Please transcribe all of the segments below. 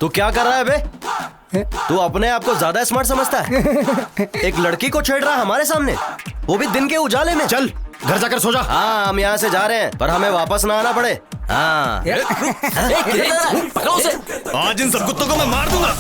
तू क्या कर रहा है बे? तू अपने आप को ज्यादा स्मार्ट समझता है? एक लड़की को छेड़ रहा है हमारे सामने, वो भी दिन के उजाले में। चल घर जाकर सो जा। हाँ, हम यहाँ से जा रहे हैं, पर हमें वापस ना आना पड़े। हाँ। पकड़ो उसे। आज इन सब कुत्तों को मैं मार दूंगा।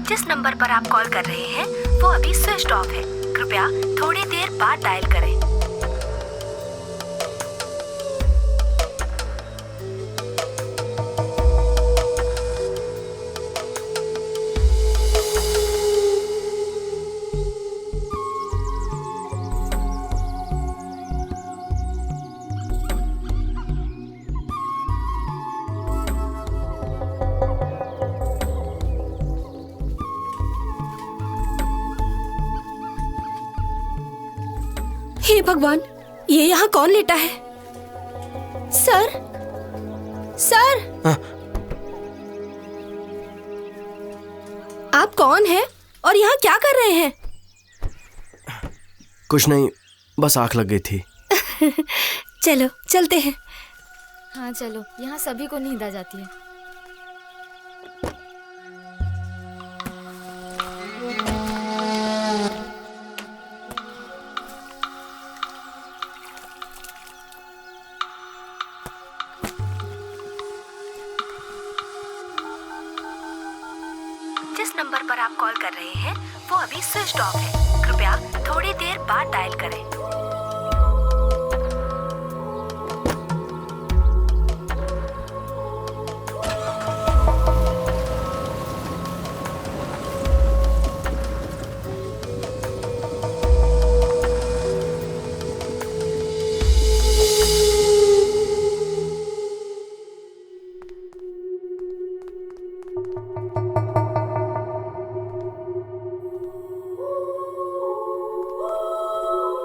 जिस नंबर पर आप कॉल कर रहे हैं वो अभी स्विच ऑफ है। कृपया थोड़ी देर बाद डायल करें। हे भगवान, ये यहाँ कौन लेटा है? सर, सर, आप कौन हैं और यहाँ क्या कर रहे हैं? कुछ नहीं, बस आंख लग गई थी। चलो चलते हैं। हाँ चलो, यहाँ सभी को नींद आ जाती है। जिस नंबर पर आप कॉल कर रहे हैं वो अभी स्विच ऑफ है। कृपया थोड़ी देर बाद डायल करें।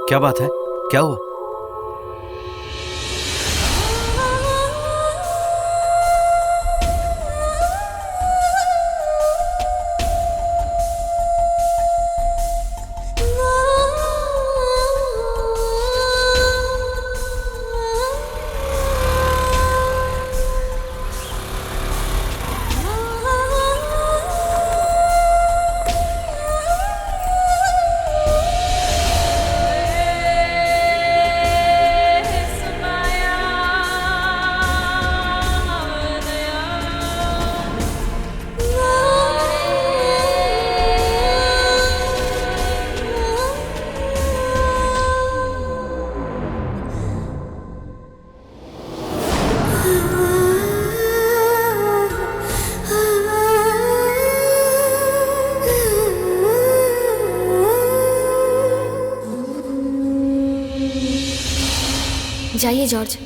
क्या बात है? क्या हुआ? जाइए जॉर्ज।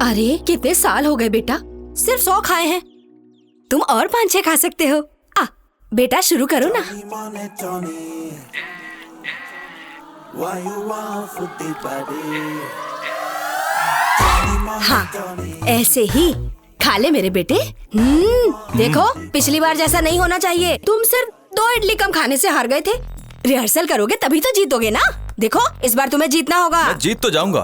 अरे कितने साल हो गए बेटा, सिर्फ 100 खाए हैं। तुम और 5-6 खा सकते हो। बेटा शुरू करो ना। हाँ, ऐसे ही खा ले मेरे बेटे। देखो पिछली बार जैसा नहीं होना चाहिए। तुम सिर्फ 2 इडली कम खाने से हार गए थे। रिहर्सल करोगे तभी तो जीतोगे ना। देखो इस बार तुम्हें जीतना होगा। मैं जीत तो जाऊंगा,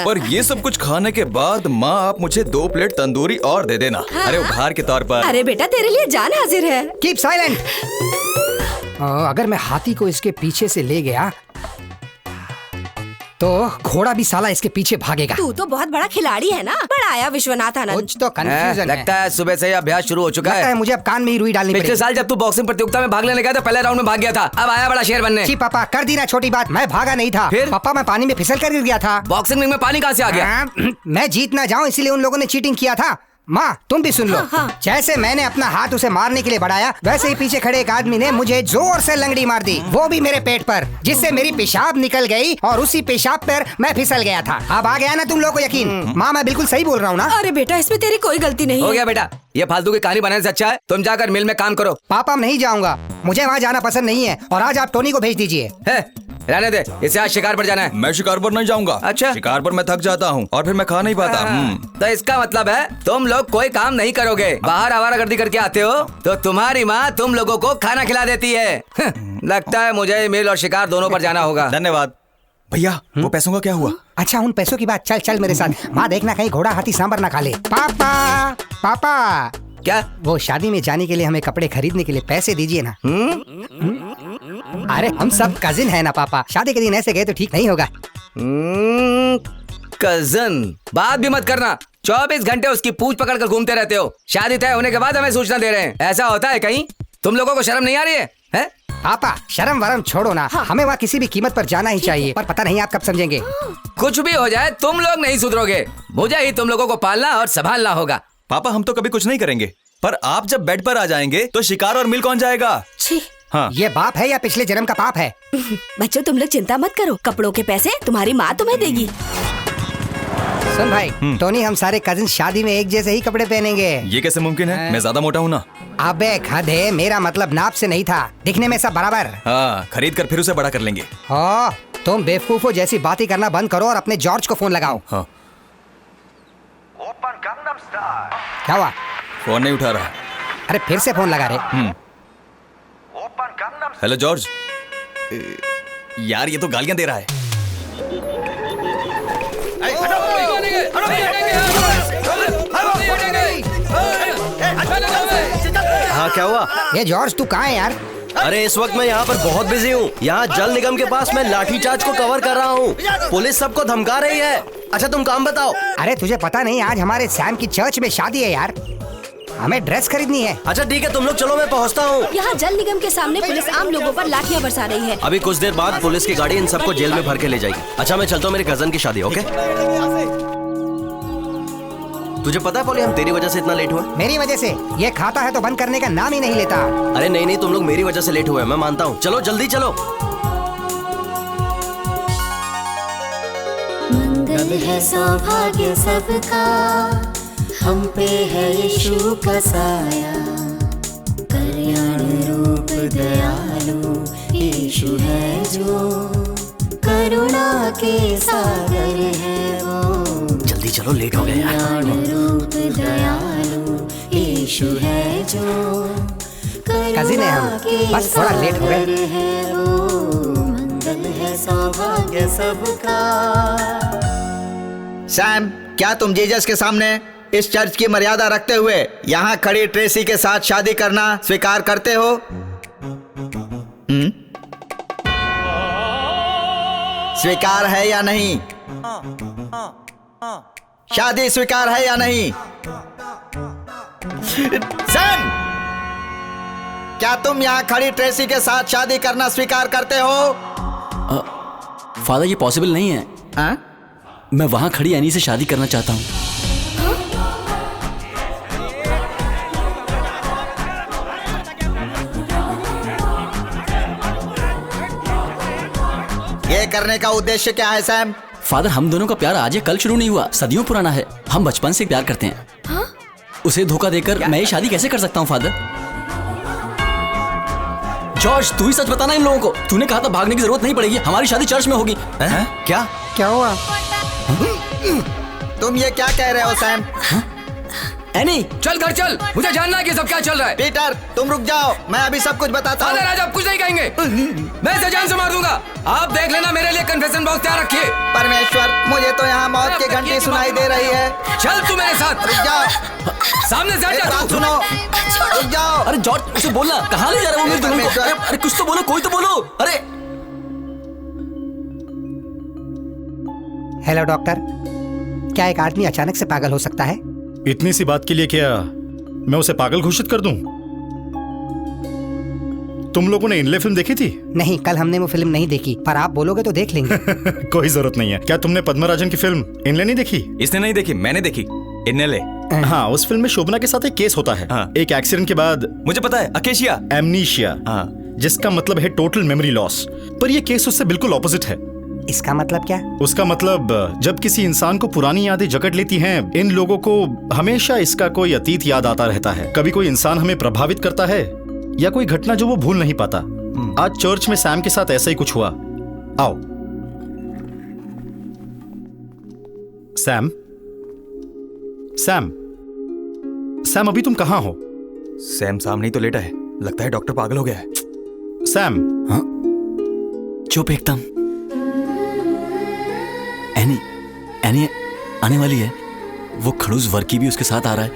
पर ये सब कुछ खाने के बाद माँ आप मुझे 2 प्लेट तंदूरी और दे देना। हाँ। अरे उपहार के तौर पर। अरे बेटा तेरे लिए जान हाजिर है। Keep silent. अगर मैं हाथी को इसके पीछे से ले गया तो घोड़ा भी साला इसके पीछे भागेगा। तू तो बहुत बड़ा खिलाड़ी है ना। बड़ा आया विश्वनाथ आनंद। कुछ तो कंफ्यूजन लगता है सुबह से ही अभ्यास शुरू हो चुका लगता है है। मुझे अब कान में ही रुई डालनी पिछले पड़ेगी। साल जब तू बॉक्सिंग प्रतियोगिता में भाग लेने गया तो पहले राउंड में भाग गया था, अब आया बड़ा शेर बनने। जी पापा कर दी ना छोटी बात, मैं भागा नहीं था। फिर? पापा मैं पानी में फिसल कर गिर गया था। बॉक्सिंग रिंग में पानी कहाँ से आ गया? मैं जीत ना जाऊं इसीलिए उन लोगों ने चीटिंग किया था। माँ तुम भी सुन लो। जैसे मैंने अपना हाथ उसे मारने के लिए बढ़ाया, वैसे ही पीछे खड़े एक आदमी ने मुझे जोर से लंगड़ी मार दी, वो भी मेरे पेट पर, जिससे मेरी पेशाब निकल गई और उसी पेशाब पर मैं फिसल गया था। अब आ गया ना तुम लोगों को यकीन? माँ मैं बिल्कुल सही बोल रहा हूँ ना? अरे बेटा इसमें तेरी कोई गलती नहीं हो है। गया बेटा, ये फालतू की कहानी बनाने से अच्छा है तुम जाकर मिल में काम करो। पापा मैं नहीं जाऊंगा, मुझे वहाँ जाना पसंद नहीं है। और आज आप टोनी को भेज दीजिए। रहने दे, इसे आज शिकार पर जाना है। मैं शिकार पर नहीं जाऊंगा। अच्छा। शिकार पर मैं थक जाता हूँ और फिर मैं खा नहीं पाता। तो इसका मतलब है तुम लोग कोई काम नहीं करोगे, बाहर आवारागर्दी करके आते हो तो तुम्हारी माँ तुम लोगों को खाना खिला देती है। लगता है मुझे मिल और शिकार दोनों पर जाना होगा। धन्यवाद भैया। वो पैसों का क्या हुआ? अच्छा उन पैसों की बात, चल चल मेरे साथ। माँ देखना कहीं घोड़ा हाथी सांबर ना खा ले। पापा पापा क्या? वो शादी में जाने के लिए हमें कपड़े खरीदने के लिए पैसे दीजिए ना। अरे हम सब कजिन है ना पापा, शादी के दिन ऐसे गए तो ठीक नहीं होगा। कजन, बात भी मत करना। 24 घंटे उसकी पूंछ पकड़ कर घूमते रहते हो। शादी तय होने के बाद हमें सूचना दे रहे हैं, ऐसा होता है कहीं? तुम लोगों को शर्म नहीं आ रही है? पापा शर्म वरम छोड़ो ना। हमें वहाँ किसी भी कीमत पर जाना ही चाहिए, पर पता नहीं आप कब समझेंगे। कुछ भी हो जाए तुम लोग नहीं सुधरोगे, मुझे ही तुम लोगों को पालना और संभालना होगा। पापा हम तो कभी कुछ नहीं करेंगे, पर आप जब बेड पर आ जाएंगे तो शिकार और मिल कौन जाएगा? छी। हाँ। ये बाप है या पिछले जन्म का पाप है? बच्चों तुम लोग चिंता मत करो, कपड़ों के पैसे तुम्हारी माँ तुम्हें देगी। सुन भाई टोनी, हम सारे कजिन शादी में एक जैसे ही कपड़े पहनेंगे। ये कैसे मुमकिन है? मैं ज्यादा मोटा हूँ ना। अबे गधे, मेरा मतलब नाप से नहीं था, दिखने में सब बराबर। हाँ, खरीद कर फिर उसे बड़ा कर लेंगे। हो तुम बेवकूफो जैसी बातें करना बंद करो और अपने जॉर्ज को फोन लगाओ। हाँ। क्या हुआ? फोन नहीं उठा रहा। अरे फिर से फोन लगा रहे। Hello George. यार ये तो गालियां दे रहा है। हाँ क्या हुआ? ये जॉर्ज तू कहाँ है यार? अरे इस वक्त मैं यहाँ पर बहुत बिजी हूँ। यहाँ जल निगम के पास मैं लाठीचार्ज को कवर कर रहा हूँ। पुलिस सबको धमका रही है। अच्छा तुम काम बताओ। अरे तुझे पता नहीं आज हमारे सैम की चर्च में शादी है यार, हमें ड्रेस खरीदनी है। अच्छा ठीक है तुम लोग चलो, मैं पहुँचता हूँ। यहाँ जल निगम के सामने पुलिस आम लोगों पर लाठियाँ बरसा रही है। अभी कुछ देर बाद पुलिस की गाड़ी इन सबको जेल में भर के ले जाएगी। अच्छा मैं चलता हूँ, मेरे कजन की शादी। ओके? तुझे पता है पोली, हम तेरी वजह से इतना लेट हुए। मेरी वजह से? ये खाता है तो बंद करने का नाम ही नहीं लेता। अरे नहीं नहीं, तुम लोग मेरी वजह से लेट हुए, मैं मानता हूँ। चलो जल्दी चलो। मंगल है सौभाग्य सबका, हम पे है यीशु का साया, कल्याण रूप दयालु यीशु है जो, करुणा के सागर है वो। जल्दी चलो, लेट हो गए यार। कल्याण रूप दयालु यीशु है जो, कजिन है हम, बस थोड़ा लेट हो गए। है वो, मंगल है सौभाग्य सबका। सैम, क्या तुम जीसस के सामने इस चर्च की मर्यादा रखते हुए यहाँ खड़ी ट्रेसी के साथ शादी करना स्वीकार करते हो? स्वीकार है या नहीं? शादी स्वीकार है या नहीं? सैम, क्या तुम यहाँ खड़ी ट्रेसी के साथ शादी करना स्वीकार करते हो? फादर ये पॉसिबल नहीं है। मैं वहां खड़ी एनी से शादी करना चाहता हूँ। ये करने का उद्देश्य क्या है सैम? फादर, हम दोनों का प्यार आज या कल शुरू नहीं हुआ, सदियों पुराना है। हम बचपन से प्यार करते हैं। हाँ? उसे धोखा देकर मैं ये शादी कैसे कर सकता हूँ फादर? जॉर्ज, तू ही सच बताना इन लोगों को। तूने कहा था भागने की जरूरत नहीं पड़ेगी, हमारी शादी चर्च में होगी। क्या क्या हुआ? तुम ये क्या कह रहे हो सैम? एनी, चल घर चल, मुझे जानना है कि सब क्या चल रहा है। पीटर तुम रुक जाओ, मैं अभी सब कुछ बताता हूँ। फादर आज आप कुछ नहीं कहेंगे, मैं इसे जान से मार दूंगा। आप देख लेना, मेरे लिए कन्फेशन बॉक्स तैयार रखिए। परमेश्वर, मुझे तो यहाँ मौत की घंटी सुनाई दे रही है। चल तू मेरे साथ, रुक जाओ, सामने से हट एक जा बात तू। सुनो, रुक जाओ। अरे जॉर्ज, उसे बोलना, कहाँ ले जा रहा है वो मेरी दुल्हन को? अरे कुछ तो बोलो, कोई तो बोलो। अरे हेलो डॉक्टर, क्या एक आदमी अचानक से पागल हो सकता है? इतनी सी बात के लिए क्या मैं उसे पागल घोषित कर दूं? तुम लोगों ने इनले फिल्म देखी थी? नहीं, कल हमने वो फिल्म नहीं देखी, पर आप बोलोगे तो देख लेंगे। कोई जरूरत नहीं है। क्या तुमने पद्मराजन की फिल्म इनले नहीं देखी? इसने नहीं देखी, मैंने देखी। इन्नेले। हाँ, उस फिल्म में शोभना के साथ एक केस होता है। हाँ। एक एक्सीडेंट के बाद मुझे पता है, अकेशिया, एमनीशिया, जिसका मतलब है टोटल मेमोरी लॉस। पर ये केस उससे बिल्कुल ऑपोजिट है। इसका मतलब क्या? उसका मतलब जब किसी इंसान को पुरानी यादें जकड़ लेती हैं, इन लोगों को हमेशा इसका कोई अतीत याद आता रहता है। कभी कोई इंसान हमें प्रभावित करता है या कोई घटना जो वो भूल नहीं पाता। आज चर्च में सैम के साथ ऐसा ही कुछ हुआ। आओ सैम, सैम, सैम, अभी तुम कहाँ हो? सैम सामने ही तो लेटा है, लगता है डॉक्टर पागल हो गया है। सैम। हाँ? चुप एकदम। एनी, एनी आने वाली है। वो खड़ूस वर्की भी उसके साथ आ रहा है।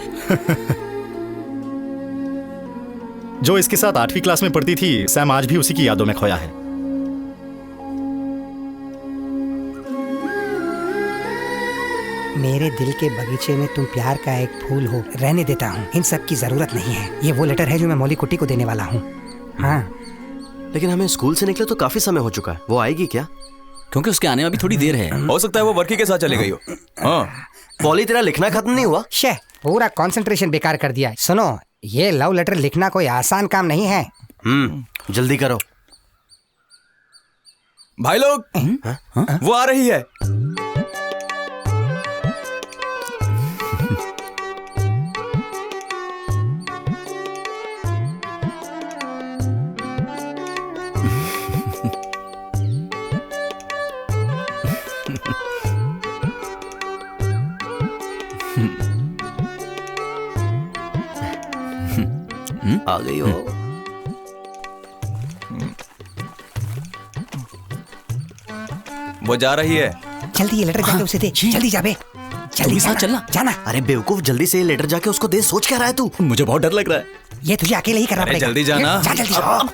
जो इसके साथ 8वीं क्लास में पढ़ती थी, सैम आज भी उसी की यादों में खोया है। मेरे दिल के बगीचे में तुम प्यार का एक फूल हो, रहने देता हूँ। इन सब की जरूरत नहीं है। ये वो लेटर है जो मैं मौली कुट्टी को देने वाला हूँ। हाँ, लेकिन हमें स्कूल से निकले तो काफी समय हो चुका है। वो आएगी क्या? क्योंकि उसके आने में अभी थोड़ी देर है। हो सकता है वो वर्की के साथ चली गई हो। हाँ। पॉली, तेरा लिखना खत्म नहीं हुआ? शे, पूरा कंसंट्रेशन बेकार कर दिया। सुनो, ये लव लेटर लिखना कोई आसान काम नहीं है। जल्दी करो भाई लोग। वो आ रही है। आ गई हो। वो जा रही है। जल्दी ये लेटर जाके उसे दे। जल्दी जा बे, जल्दी साथ चलना। जाना। अरे बेवकूफ, जल्दी से ये लेटर जाके उसको दे। सोच क्या रहा है तू? मुझे बहुत डर लग रहा है। ये तुझे अकेले ही करना अरे पड़ेगा। जल्दी जाना। जा जल्दी जा।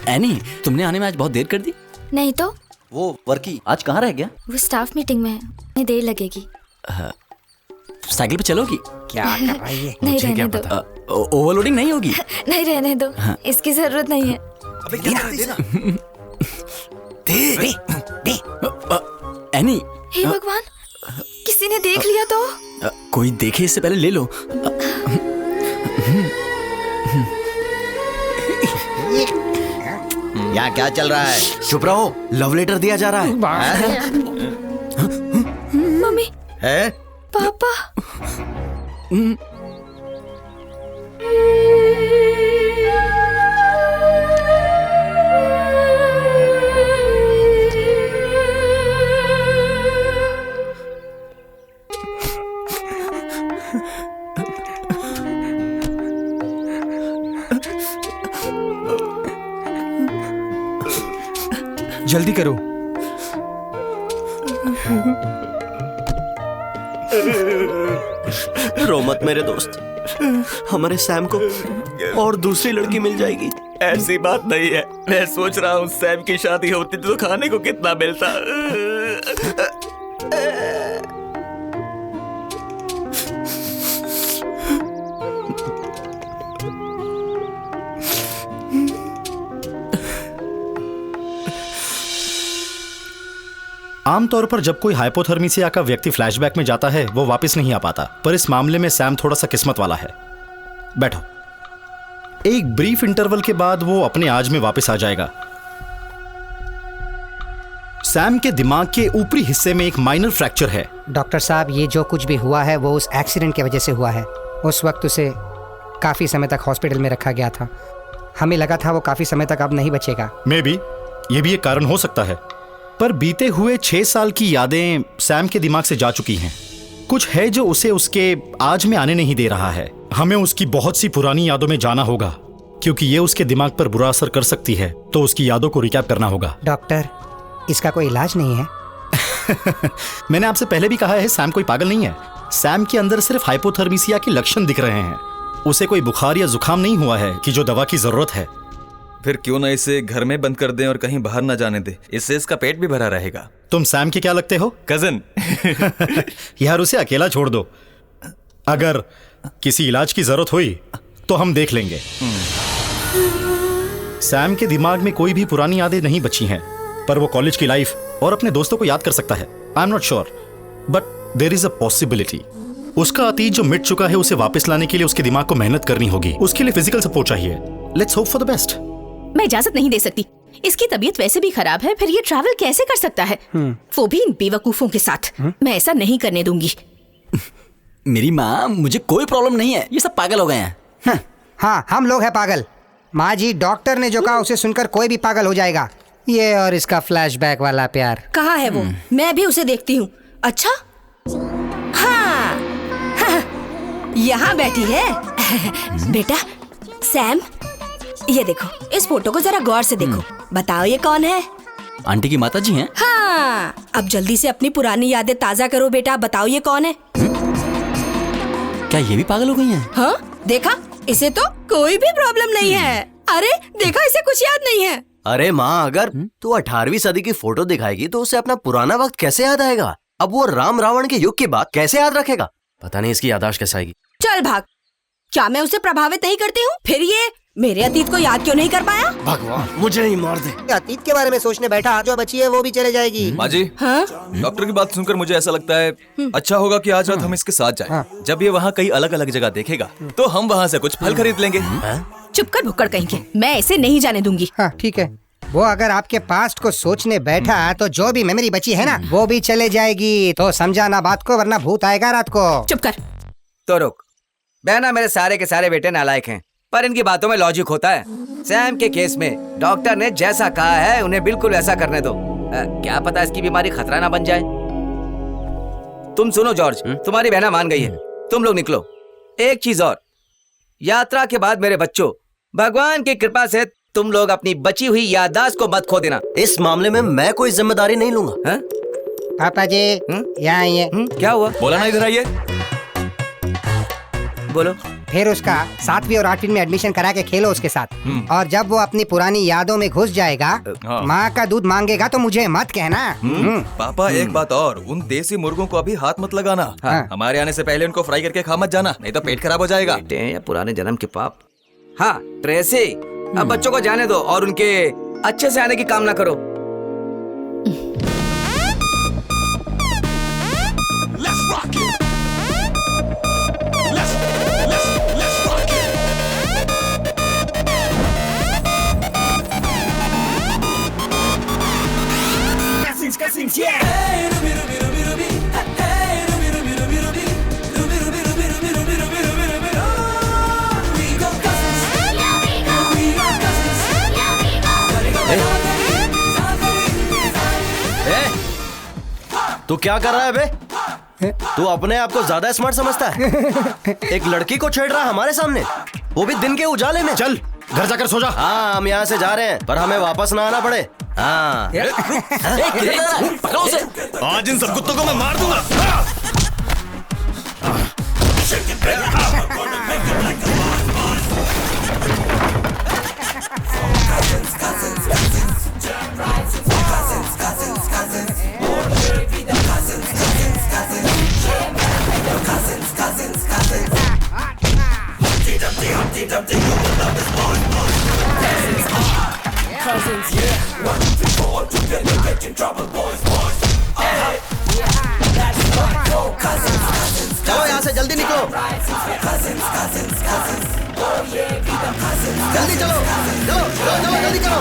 एनी, तुमने आने में आज बहुत देर कर दी। नहीं तो वो वर्की आज कहाँ रह गया? वो स्टाफ मीटिंग में है, नहीं देर लगेगी। साइकिल पे चलोगी? क्या कर रहा है ये? नहीं रहने दो। ओवरलोडिंग नहीं होगी? नहीं रहने दो, इसकी जरूरत नहीं है। अबे क्या कर देना। दे दे। एनी, हे भगवान, किसी ने देख लिया तो? कोई देखे इससे पहले ले लो। यहाँ क्या चल रहा है? चुप रहो, लव लेटर दिया जा रहा है। मम्मी, है? पापा। जल्दी करो। रो मत मेरे दोस्त, हमारे सैम को और दूसरी लड़की मिल जाएगी। ऐसी बात नहीं है। मैं सोच रहा हूँ सैम की शादी होती तो खाने को कितना मिलता। आमतौर पर जब कोई हाइपोथर्मिसिया का व्यक्ति फ्लैशबैक में जाता है वो वापस नहीं आ पाता, पर इस मामले में सैम थोड़ा सा किस्मत वाला है। बैठो। एक ब्रीफ इंटरवल के बाद वो अपने आज में वापस आ जाएगा। सैम के दिमाग के ऊपरी हिस्से में एक माइनर फ्रैक्चर है। डॉक्टर साहब, ये जो कुछ भी हुआ है वो उस एक्सीडेंट की वजह से हुआ है। उस वक्त उसे काफी समय तक हॉस्पिटल में रखा गया था। हमें लगा था वो काफी समय तक अब नहीं बचेगा। मे बी ये भी एक कारण हो सकता है, पर बीते हुए 6 साल की यादें सैम के दिमाग से जा चुकी हैं। कुछ है जो उसे उसके आज में आने नहीं दे रहा है। हमें उसकी बहुत सी पुरानी यादों में जाना होगा, क्योंकि ये उसके दिमाग पर बुरा असर कर सकती है। तो उसकी यादों को रिकैप करना होगा। डॉक्टर, इसका कोई इलाज नहीं है? मैंने आपसे पहले भी कहा है, सैम कोई पागल नहीं है। सैम के अंदर सिर्फ हाइपोथर्मिसिया के लक्षण दिख रहे हैं। उसे कोई बुखार या जुकाम नहीं हुआ है कि जो दवा की जरूरत है। फिर क्यों ना इसे घर में बंद कर दें और कहीं बाहर ना जाने दें। इससे इसका पेट भी भरा रहेगा। तुम सैम के क्या लगते हो? कजन। यार, उसे अकेला छोड़ दो। अगर किसी इलाज की जरूरत हुई तो हम देख लेंगे। सैम के दिमाग में कोई भी पुरानी यादें नहीं बची हैं, पर वो कॉलेज की लाइफ और अपने दोस्तों को याद कर सकता है। I am not sure, but there is a possibility. उसका अतीत जो मिट चुका है उसे वापस लाने के लिए उसके दिमाग को मेहनत करनी होगी। उसके लिए फिजिकल सपोर्ट चाहिए। Let's hope for the best. मैं इजाजत नहीं दे सकती। इसकी तबीयत वैसे भी खराब है, फिर ये ट्रैवल कैसे कर सकता है? वो भी इन बेवकूफों के साथ। मैं ऐसा नहीं करने दूंगी। मेरी माँ, मुझे कोई प्रॉब्लम नहीं है। ये सब पागल हो गए हैं। हाँ, हम लोग हैं पागल। माँ जी, डॉक्टर ने जो कहा उसे सुनकर कोई भी पागल हो जाएगा। ये और इसका फ्लैशबैक वाला प्यार। कहाँ है वो? मैं भी उसे देखती हूँ। अच्छा, हाँ, यहाँ बैठी है। बेटा सैम, ये देखो, इस फोटो को जरा गौर से देखो। बताओ ये कौन है? आंटी की माता जी हैं। हाँ, अब जल्दी से अपनी पुरानी यादें ताजा करो बेटा। बताओ ये कौन है? क्या ये भी पागल हो गई हैं? हाँ, देखा, इसे तो कोई भी प्रॉब्लम नहीं है। अरे देखा, इसे कुछ याद नहीं है। अरे माँ, अगर तू 18वीं सदी की फोटो दिखाएगी तो उसे अपना पुराना वक्त कैसे याद आएगा? अब वो राम रावण के युग की बात कैसे याद रखेगा? पता नहीं इसकी याददाश्त कैसे आएगी। चल भाग। क्या मैं उसे प्रभावित नहीं करती हूँ? फिर ये मेरे अतीत को याद क्यों नहीं कर पाया? भगवान, मुझे ही मार दे। अतीत के बारे में सोचने बैठा, जो बची है वो भी चले जाएगी। माँ जी, हाँ? डॉक्टर की बात सुनकर मुझे ऐसा लगता है अच्छा होगा कि आज रात हम इसके साथ जाएं। जब ये वहाँ कई अलग अलग जगह देखेगा तो हम वहाँ से कुछ फल खरीद लेंगे। चुप कर भुक्कड़ कहीं के। मैं ऐसे नहीं जाने दूंगी। हाँ, ठीक है। वो अगर आपके पास्ट को सोचने बैठा तो जो भी मेमोरी बची है ना, वो भी चले जाएगी। तो समझा ना बात को, वरना भूत आएगा रात को। चुप कर। तो रुक। बहना, मेरे सारे के सारे बेटे नालायक हैं, पर इनकी बातों में लॉजिक होता है। सैम के केस में डॉक्टर ने जैसा कहा है उन्हें बिल्कुल ऐसा करने दो। क्या पता इसकी बीमारी खतरा ना बन जाए। तुम सुनो जॉर्ज, तुम्हारी बहना मान गई है, तुम लोग निकलो। एक चीज और, यात्रा के बाद मेरे बच्चों, भगवान की कृपा से तुम लोग अपनी बची हुई याददाश्त को मत खो देना। इस मामले में मैं कोई जिम्मेदारी नहीं लूंगा। हा? पापा जी, यहाँ आइए। क्या हुआ? बोला ना, इधर आइए। बोलो। फिर उसका 7वीं और 8वीं में एडमिशन करा के खेलो उसके साथ। और जब वो अपनी पुरानी यादों में घुस जाएगा, माँ का दूध मांगेगा तो मुझे मत कहना। पापा, एक बात और, उन देसी मुर्गों को अभी हाथ मत लगाना। हमारे आने से पहले उनको फ्राई करके खा मत जाना, नहीं तो पेट खराब हो जाएगा। या पुराने जन्म के पाप। हाँ ट्रेसी, अब बच्चों को जाने दो और उनके अच्छे से आने की कामना करो। तू क्या कर रहा है बे? तू अपने आप को ज्यादा स्मार्ट समझता है? एक लड़की को छेड़ रहा है हमारे सामने, वो भी दिन के उजाले में। चल घर जाकर सो जा। हाँ, हम यहाँ से जा रहे हैं, पर हमें वापस ना आना पड़े। हाँ। आज इन सब कुत्तों को मैं मार दूंगा। चलो यहाँ से जल्दी निकलो। जल्दी चलो, चलो चलो, जल्दी करो।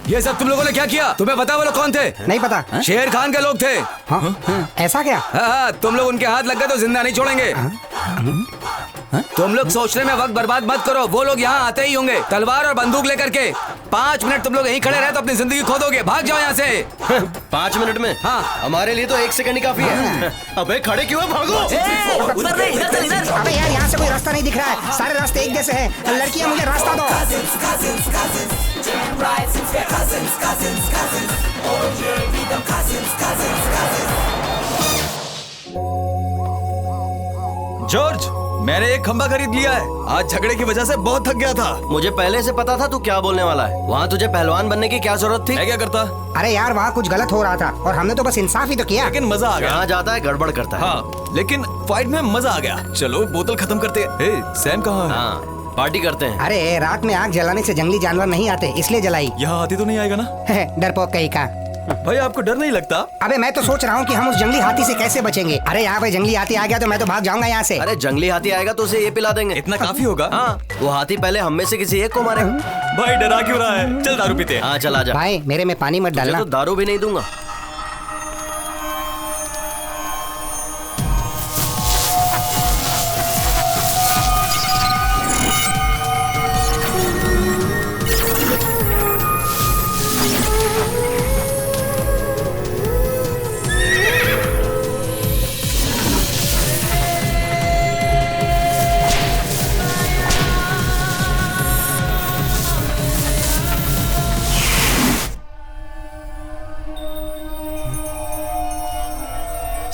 ये सब तुम लोगों ने क्या किया? तुम्हें पता वो लोग कौन थे? नहीं पता। शेर खान के लोग थे। ऐसा क्या? हाँ, तुम लोग उनके हाथ लग गए तो जिंदा नहीं छोड़ेंगे। तुम लोग सोचने में वक्त बर्बाद मत करो, वो लोग यहाँ आते ही होंगे तलवार और बंदूक लेकर के। 5 मिनट तुम लोग यहीं खड़े रहे तो अपनी जिंदगी खो दोगे। भाग जाओ यहाँ से। 5 मिनट में? हाँ, हमारे लिए तो 1 सेकंड ही काफी है। अबे खड़े क्यों है? भागो। उधर नहीं, इधर चल, इधर। अबे यार, यहाँ से कोई रास्ता नहीं दिख रहा है, सारे रास्ते एक जैसे हैं। लड़कियाँ, मुझे रास्ता दो। जॉर्ज, मैंने एक खंबा खरीद लिया है। आज झगड़े की वजह से बहुत थक गया था। मुझे पहले से पता था तू क्या बोलने वाला है। वहाँ तुझे पहलवान बनने की क्या जरूरत थी? मैं क्या करता? अरे यार, वहाँ कुछ गलत हो रहा था और हमने तो बस इंसाफ ही तो किया। लेकिन मजा आ गया। जहाँ जाता है गड़बड़ करता है। हाँ, लेकिन फाइट में मजा आ गया। चलो बोतल खत्म करते हैं। सैम कहाँ है? हाँ, पार्टी करते हैं। अरे रात में आग जलाने से जंगली जानवर नहीं आते, इसलिए जलाई। यहाँ आती तो नहीं आएगा ना? डरपोक कहीं का। भाई आपको डर नहीं लगता? अबे मैं तो सोच रहा हूँ कि हम उस जंगली हाथी से कैसे बचेंगे। अरे यहाँ पे जंगली हाथी आ गया तो मैं तो भाग जाऊंगा यहाँ से। अरे जंगली हाथी आएगा तो उसे ये पिला देंगे। इतना काफी होगा? हाँ, वो हाथी पहले हम में से किसी एक को मारेगा। भाई डरा क्यों रहा है? चल दारू पीते हैं। हाँ चल आजा। भाई मेरे में पानी मत डालना। तो दारू भी नहीं दूंगा।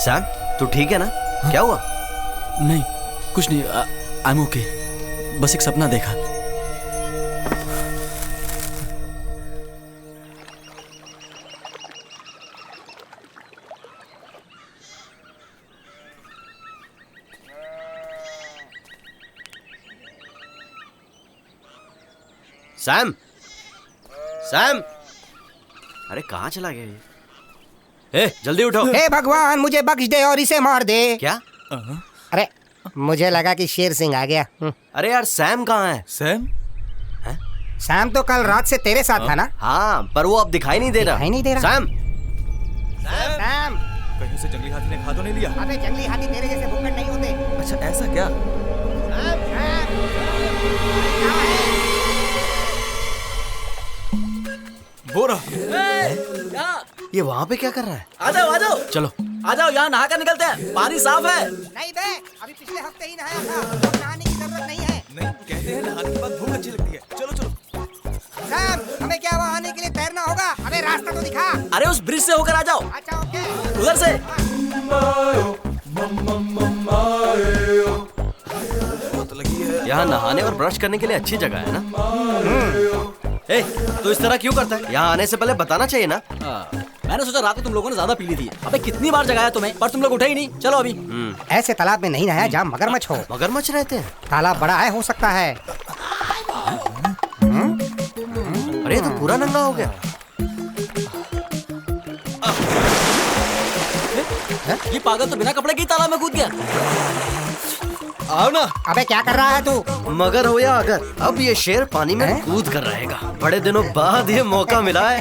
सैम, तू ठीक है ना? क्या हुआ? नहीं, कुछ नहीं। I am okay. बस एक सपना देखा। सैम, सैम, अरे कहाँ चला गया ये? जल्दी उठो। हे भगवान, मुझे बख्श दे और इसे मार दे। क्या? अरे मुझे लगा कि शेर सिंह आ गया। अरे यार, सैम कहाँ है? सैम? सैम तो कल रात से तेरे साथ था ना? हाँ, पर वो अब दिखाई नहीं दे रहा। दिखाई नहीं दे रहा। सैम, सैम, कहीं से जंगली हाथी ने खा तो नहीं लिया? अबे जंगली हाथी तेरे जैसे भुक्कड़ नहीं होते। अच्छा ऐसा क्या? वो रहा। ये वहाँ पे क्या कर रहा है? आ जाओ, आ जाओ, चलो आ जाओ, यहाँ नहा कर निकलते हैं। पानी साफ है। नहीं बे, अभी पिछले हफ्ते ही नहाया था, अब नहाने की जरूरत नहीं है। नहीं, कहते हैं नहाने के बाद भूख अच्छी लगती है। चलो चलो। सैम, हमें क्या वहाँ आने के लिए तैरना होगा? अबे रास्ता तो दिखा। अरे उस ब्रिज से होकर आ जाओ। अच्छा ओके। उधर से। यहाँ नहाने और ब्रश करने के लिए अच्छी जगह है ना? ए, तो इस तरह क्यों करता है? यहाँ आने से पहले बताना चाहिए ना? मैंने सोचा रात को तुम लोगों ने ज्यादा पी ली थी। अबे कितनी बार जगाया तुम्हें, पर तुम लोग उठे ही नहीं। चलो अभी। ऐसे तालाब में नहीं नहाया जहाँ मगरमच्छ हो। मगरमच्छ रहते हैं? तालाब बड़ा है, हो सकता है। अरे ये तो पूरा नंगा हो गया। ये पागल तो बिना कपड़े के ही तालाब में कूद गया। आओ ना। अबे क्या कर रहा है तू? मगर हो या अगर, अब ये शेर पानी में कूद कर रहेगा। बड़े दिनों बाद ये मौका मिला है।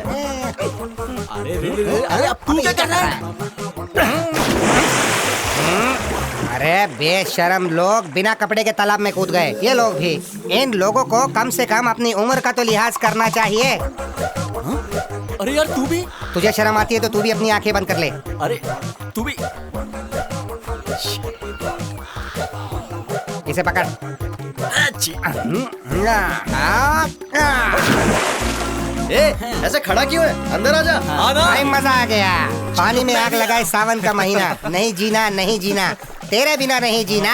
अरे अब तू क्या कर रहा है? अरे बेशरम लोग बिना कपड़े के तालाब में कूद गए। ये लोग भी, इन लोगों को कम से कम अपनी उम्र का तो लिहाज करना चाहिए। अरे यार तू भी? तुझे शर्म आती है तो तू भी अपनी आंखें बंद कर ले। अरे तू भी। इसे पकड़। ऐसे खड़ा क्यों है? अंदर आजा। भाई मजा आ गया। पानी में आग लगाए सावन का महीना। नहीं जीना, नहीं जीना, तेरे बिना नहीं जीना।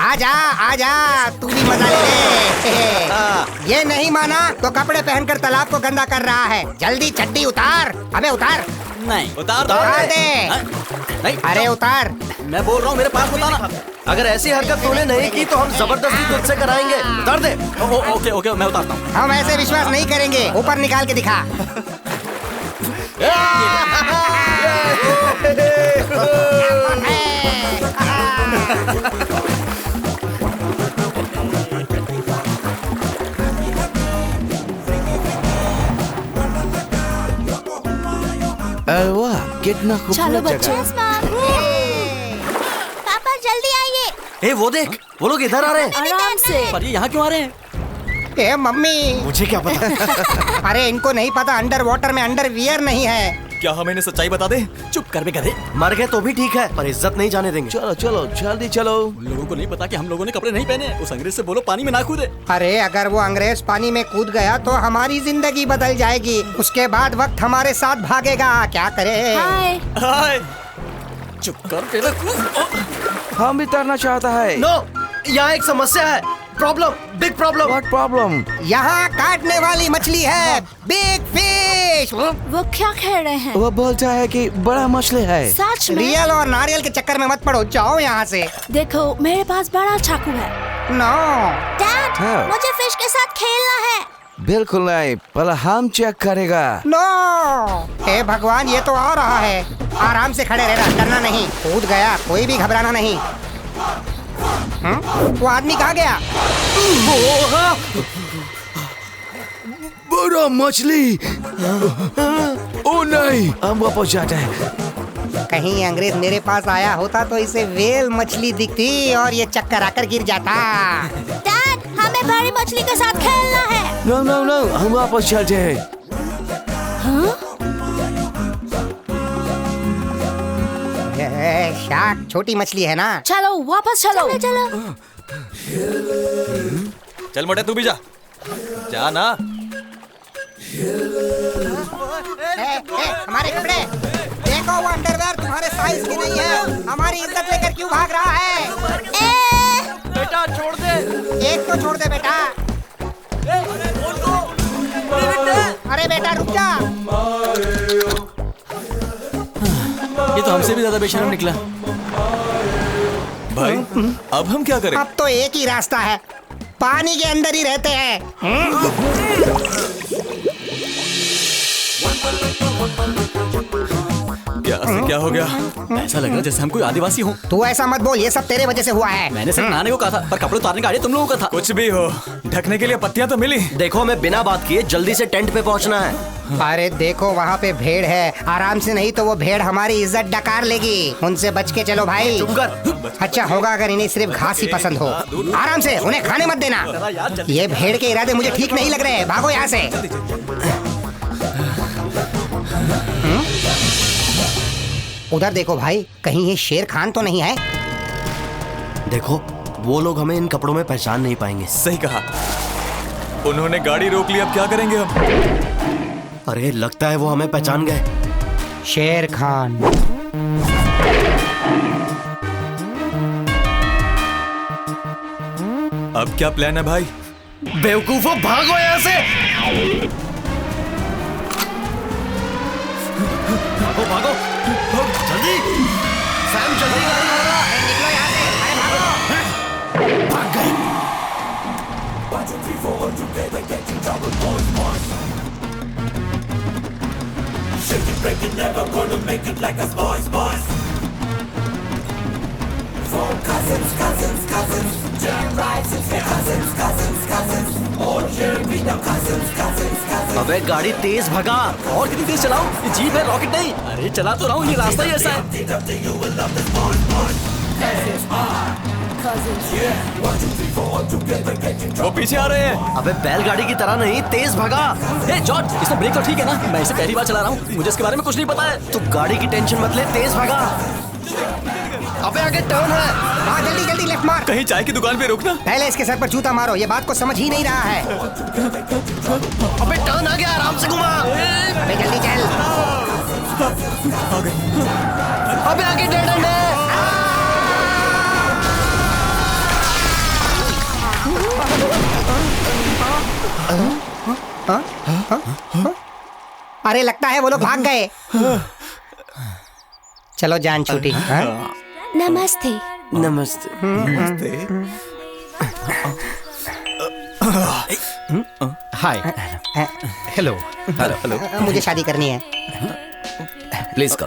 आजा आजा, तू भी मजा ले। ये नहीं माना तो कपड़े पहनकर तालाब को गंदा कर रहा है। जल्दी चड्डी उतार। अबे उतार। नहीं उतार दे। नहीं, अरे उतार। मैं बोल रहा हूँ, मेरे पास बताना। अगर ऐसी हरकत तूने नहीं की तो हम जबरदस्ती तुझसे कराएंगे। उतार दे। ओके ओके, मैं उतारता हूँ। हम ऐसे विश्वास नहीं करेंगे। ऊपर निकाल के दिखा। अरे वाह, कितना चलो खूबसूरत बच्चों। जगह। पापा जल्दी आइए। ए वो देख, वो लोग इधर आ रहे हैं। आराम से। पर ये यहाँ क्यों आ रहे हैं? ए मम्मी, मुझे क्या पता। अरे इनको नहीं पता अंडर वाटर में अंडरवियर नहीं है। क्या हम इन्हें सच्चाई बता दे? चुप कर बे गधे। मर गए तो भी ठीक है, पर इज्जत नहीं जाने देंगे। चलो चलो जल्दी चलो। उन लोगों को नहीं पता कि हम लोगों ने कपड़े नहीं पहने। उस अंग्रेज से बोलो पानी में ना कूदे। अरे अगर वो अंग्रेज पानी में कूद गया तो हमारी जिंदगी बदल जाएगी। उसके बाद वक्त हमारे साथ भागेगा। क्या करे? हाय। हाय। चुप कर बे। हम भी तैरना चाहता है। नो, यहाँ एक समस्या है। Problem, big problem. What problem? यहाँ काटने वाली मछली है, बिग फिश। वो क्या कह रहे हैं? वो बोलता है कि बड़ा मछली है। सच में? रियल और नारियल के चक्कर में मत पड़ो, जाओ यहाँ से। देखो मेरे पास बड़ा चाकू है। नो। डैड, हाँ। मुझे फिश के साथ खेलना है। बिल्कुल नहीं, पहले हम चेक करेगा। नो। हे भगवान, ये तो आ रहा है। आराम से खड़े रहना, डरना नहीं। कूद गया, कोई भी घबराना नहीं। वो आदमी कहाँ गया? बड़ा मछली। ओ नहीं, हम वापस जाते हैं। कहीं अंग्रेज मेरे पास आया होता तो इसे वेल मछली दिखती और ये चक्कर आकर गिर जाता। डैड, हमें बड़ी मछली के साथ खेलना है। नो नो नो, हम वापस चलते हैं। शार्क छोटी मछली है ना? चलो वापस चलो। चलो। चल मोटे, तू भी जा। जा ना। हमारे कपड़े देखो, वो अंडरवेयर तुम्हारे साइज की नहीं है। हमारी इज्जत लेकर क्यों भाग रहा है? बेटा छोड़ दे। एक तो छोड़ दे बेटा। अरे बेटा रुक जा। ये तो हमसे भी ज्यादा बेशर्म निकला। भाई अब हम क्या करें? अब तो एक ही रास्ता है, पानी के अंदर ही रहते हैं। क्या क्या हो गया? ऐसा लग रहा है जैसे हम कोई आदिवासी हो। तू ऐसा मत बोल, ये सब तेरे वजह से हुआ है। मैंने सिर्फ नहाने को कहा था, पर कपड़े उतारने का आइडिया तुम लोगों का था। कुछ भी हो, ढकने के लिए पत्तियां तो मिली। देखो, हमें बिना बात किए जल्दी से टेंट पे पहुंचना है। अरे देखो, वहाँ पे भेड़ है। आराम से नहीं तो वो भेड़ हमारी इज्जत डकार लेगी। उनसे बच के चलो भाई। चुप कर। अच्छा होगा अगर इन्हें सिर्फ घास ही पसंद हो। आराम से, उन्हें खाने मत देना। ये भेड़ के इरादे मुझे ठीक नहीं लग रहे। भागो यहाँ से। उधर देखो भाई, कहीं ये शेर खान तो नहीं है? देखो, वो लोग हमें इन कपड़ों में पहचान नहीं पाएंगे। सही कहा। उन्होंने गाड़ी रोक ली, अब क्या करेंगे हम? अरे लगता है वो हमें पहचान गए। शेर खान। अब क्या प्लान है भाई? बेवकूफो, भागो यहाँ से। भागो भागो जल्दी। सैम जल्दी गाड़ी लगा। निकलो यहाँ से। अरे भागो। भाग गए। अबे गाड़ी तेज भगा। और कितनी तेज चलाऊं? ये जीप है, रॉकेट नहीं। अरे चला तो रहा हूँ, ये रास्ता ही ऐसा है। वो पीछे आ रहे हैं। अबे बैलगाड़ी की तरह नहीं, तेज भगा। ए जॉर्ज, इसमें ब्रेक तो ठीक है ना? मैं इसे पहली बार चला रहा हूँ, मुझे इसके बारे में कुछ नहीं पता है। तू गाड़ी की टेंशन मत ले, तेज भगा। अबे आगे टर्न है। हाँ जल्दी जल्दी लेफ्ट मार। कहीं चाय की दुकान पे रुकना। पहले इसके सर पर जूता मारो, ये बात को समझ ही नहीं रहा है। अबे टर्न आ गया, आराम से घुमा। अबे जल्दी चल। अबे आगे डेड एंड है। अरे लगता है वो लोग भाग गए। चलो जान छूटी। नमस्ते। नमस्ते। हाय। हेलो। हेलो। मुझे शादी करनी है। Please come.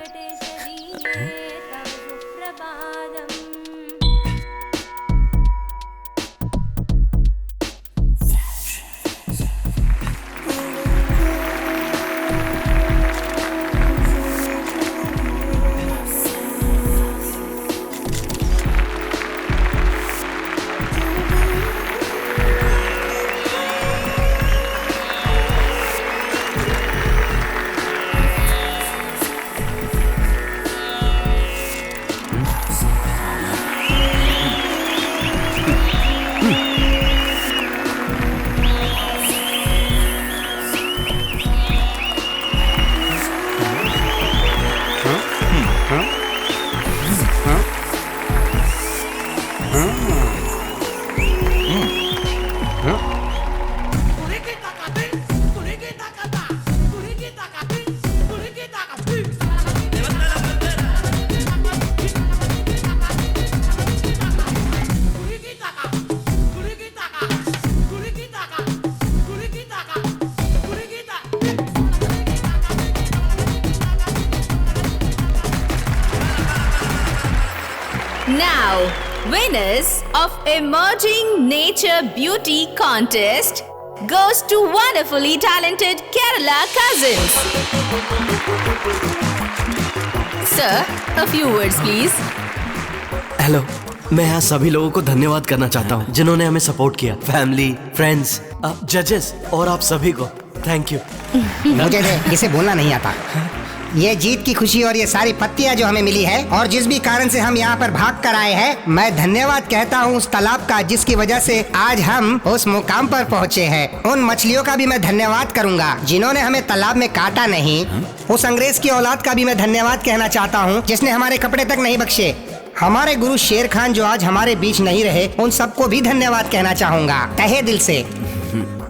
winners of Emerging Nature Beauty Contest goes to wonderfully talented Kerala cousins. Sir, a few words please. Hello, मैं यहाँ सभी लोगों को धन्यवाद करना चाहता हूँ जिन्होंने हमें सपोर्ट किया। फैमिली, फ्रेंड्स, जजेस और आप सभी को थैंक यू। मुझे इसे बोलना नहीं आता। ये जीत की खुशी और ये सारी पत्तियां जो हमें मिली है और जिस भी कारण से हम यहाँ पर भाग कर आए हैं, मैं धन्यवाद कहता हूँ उस तालाब का जिसकी वजह से आज हम उस मुकाम पर पहुँचे हैं। उन मछलियों का भी मैं धन्यवाद करूँगा जिन्होंने हमें तालाब में काटा नहीं। उस अंग्रेज की औलाद का भी मैं धन्यवाद कहना चाहता हूँ जिसने हमारे कपड़े तक नहीं बख्शे। हमारे गुरु शेर खान जो आज हमारे बीच नहीं रहे, उन सबको भी धन्यवाद कहना चाहूँगा तहे दिल से।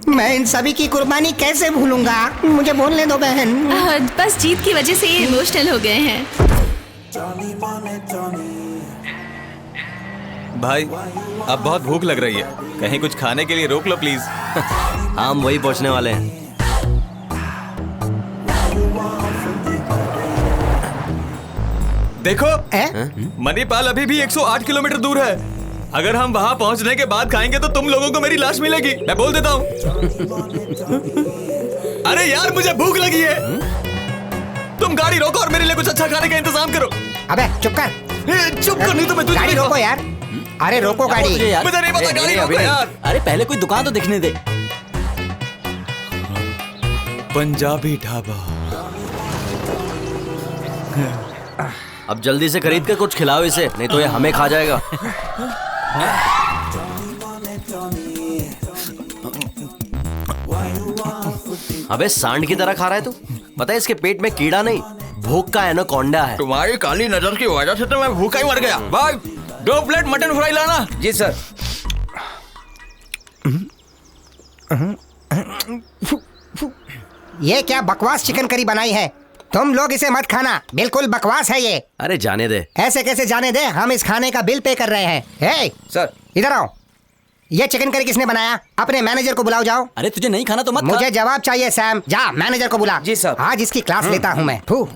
मैं इन सभी की कुर्बानी कैसे भूलूंगा? मुझे बोलने दो बहन। बस जीत की वजह से ये इमोशनल हो गए हैं। भाई, अब बहुत भूख लग रही है, कहीं कुछ खाने के लिए रोक लो प्लीज। हम वही पहुंचने वाले हैं। देखो, मणिपाल अभी भी 108 किलोमीटर दूर है। अगर हम वहाँ पहुँचने के बाद खाएंगे तो तुम लोगों को मेरी लाश मिलेगी, मैं बोल देता हूँ। अरे यार, मुझे भूख लगी है। तुम गाड़ी रोको और मेरे लिए कुछ अच्छा खाने का इंतजाम करो। अबे चुप कर। चुप कर, नहीं तो मैं तुझे गाड़ी रोको यार। अरे रोको गाड़ी। मुझे नहीं पता, गाड़ी रोको यार। अरे पहले कोई दुकान तो दिखने दे। पंजाबी ढाबा। अब जल्दी से खरीद कर कुछ खिलाओ इसे, नहीं तो ये हमें खा जाएगा। अबे सांड की तरह खा रहा है तू। पता है इसके पेट में कीड़ा नहीं, भूख का एनाकोंडा है। तुम्हारी काली नजर की वजह से तो मैं भूखा ही मर गया। भाई 2 प्लेट मटन फ्राई लाना। जी सर। ये क्या बकवास चिकन करी बनाई है? तुम लोग इसे मत खाना, बिल्कुल बकवास है ये। अरे जाने दे। ऐसे कैसे जाने दे? हम इस खाने का बिल पे कर रहे हैं। हे सर, इधर आओ। ये चिकन करी किसने बनाया? अपने मैनेजर को बुलाओ जाओ। अरे तुझे नहीं खाना तो मत मुझे जवाब चाहिए सैम। जा मैनेजर को बुला। जी सर। आज इसकी क्लास लेता हूँ मैं। फू।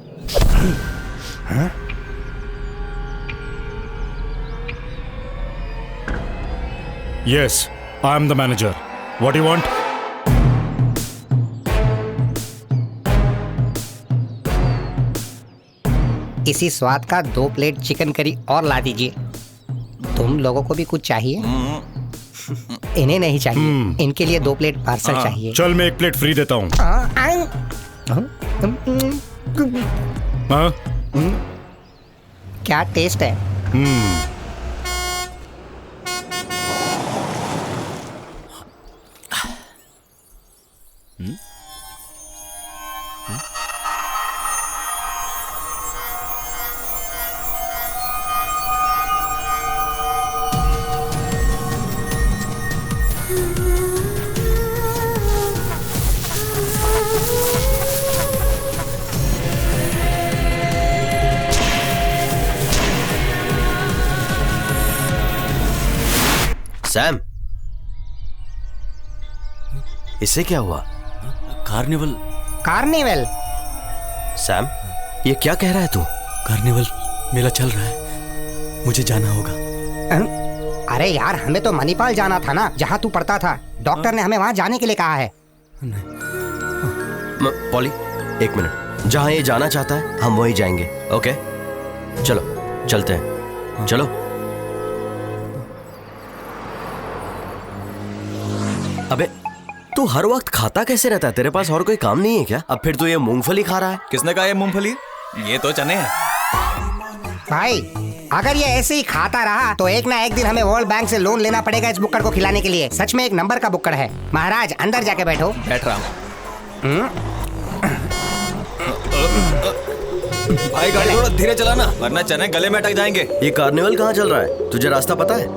Yes, I am the manager. What do you want? इसी स्वाद का 2 प्लेट चिकन करी और ला दीजिए। तुम लोगों को भी कुछ चाहिए? इन्हें नहीं चाहिए, इनके लिए 2 प्लेट पार्सल चाहिए। चल मैं 1 प्लेट फ्री देता हूँ। क्या टेस्ट है? सैम, इससे क्या हुआ? कार्निवल। कार्निवल? सैम, ये क्या कह रहा है तू? कार्निवल मेला चल रहा है, मुझे जाना होगा। अरे यार, हमें तो मणिपाल जाना था ना, जहाँ तू पढ़ता था। डॉक्टर ने हमें वहाँ जाने के लिए कहा है। Poly, 1 minute. जहाँ ये जाना चाहता है हम वही जाएंगे। ओके, चलो चलते हैं। चलो। अबे तू हर वक्त खाता कैसे रहता है? तेरे पास और कोई काम नहीं है क्या? अब फिर तू ये मूंगफली खा रहा है। किसने कहा ये मूंगफली? ये तो चने हैं। भाई, अगर ये ऐसे ही खाता रहा तो एक ना एक दिन हमें वर्ल्ड बैंक से लोन लेना पड़ेगा इस बुक्कड़ को खिलाने के लिए। सच में एक नंबर का बुक्कड़ है। महाराज अंदर जाके बैठो। बैठ रहा हूँ। भाई गाड़ी थोड़ा धीरे चलाना, वरना चने गले में अटक जाएंगे। ये कार्निवल कहाँ चल रहा है? तुझे रास्ता पता है?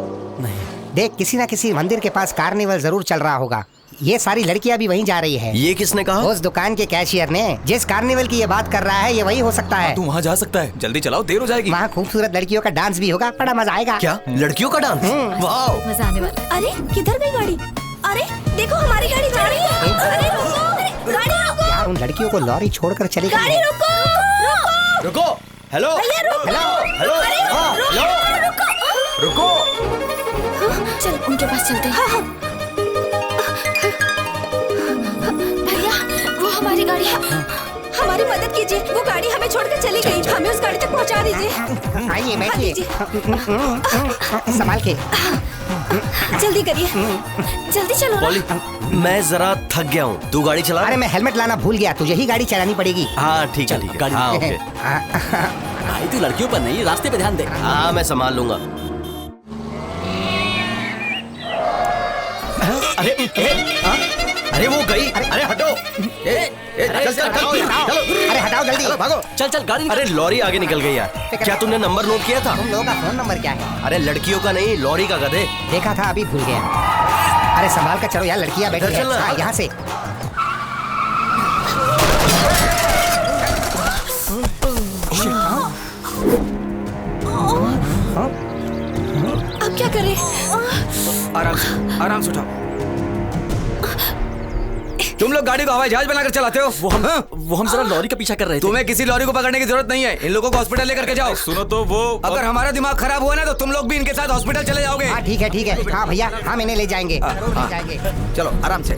देख, किसी ना किसी मंदिर के पास कार्निवल जरूर चल रहा होगा। ये सारी लड़कियां भी वहीं जा रही है। ये किसने कहा? उस दुकान के कैशियर ने। जिस कार्निवल की ये बात कर रहा है ये वही हो सकता है। तू वहाँ जा सकता है, जल्दी चलाओ, देर हो जाएगी। वहाँ खूबसूरत लड़कियों का डांस भी होगा, बड़ा मजा आएगा। क्या लड़कियों का डांस? वाओ, मजा आने वाला। अरे किधर गई गाड़ी? अरे देखो हमारी गाड़ी जा रही है। अरे रुको, गाड़ी रुको। यार, उन लड़कियों को लॉरी छोड़कर चली गई। गाड़ी रुको, रुको। रुको। हेलो भैया रुको। हेलो हेलो अरे हाँ, रुको, हेलो। रुको। चल उनके पास चलते हैं। हाँ। भैया वो हमारी गाड़ी है। हमारी मदद कीजिए, वो गाड़ी हमें छोड़कर चली गई। हमें उस गाड़ी तक पहुंचा दीजिए। आइए बैठिए, संभाल के। जल्दी करिए, जल्दी चलो। पॉली, मैं जरा थक गया हूँ, तू गाड़ी चला। अरे मैं हेलमेट लाना भूल गया, तुझे ही गाड़ी चलानी पड़ेगी। हाँ ठीक है, ठीक है। गाड़ी हाँ ओके। भाई तू लड़कियों पर नहीं, रास्ते पे ध्यान दे। हाँ मैं संभाल लूंगा। अरे वो गई। अरे हटो। अरे हटाओ जल्दी, भागो। चल गाड़ी। अरे लॉरी आगे निकल गई यार। क्या तुमने नंबर नोट किया था? तुम लोगों का फोन नंबर क्या है? अरे लड़कियों का नहीं, लॉरी का गधे। देखा था, अभी भूल गया। अरे संभाल कर चलो यार, लड़कियां बैठी हैं। हाँ, यहाँ से। अब क्या करें? आराम से उठाओ। तुम लोग गाड़ी को हवाई जहाज बनाकर चलाते हो। वो हम जरा लॉरी का पीछा कर रहे थे। तुम्हें किसी लॉरी को पकड़ने की जरूरत नहीं है। इन लोगों को हॉस्पिटल लेकर के जाओ। सुनो तो वो अगर हमारा दिमाग खराब हुआ ना तो तुम लोग भी इनके साथ हॉस्पिटल चले जाओगे। हाँ ठीक है। हाँ भैया, हाँ मैंने ले जाएंगे। चलो आराम से।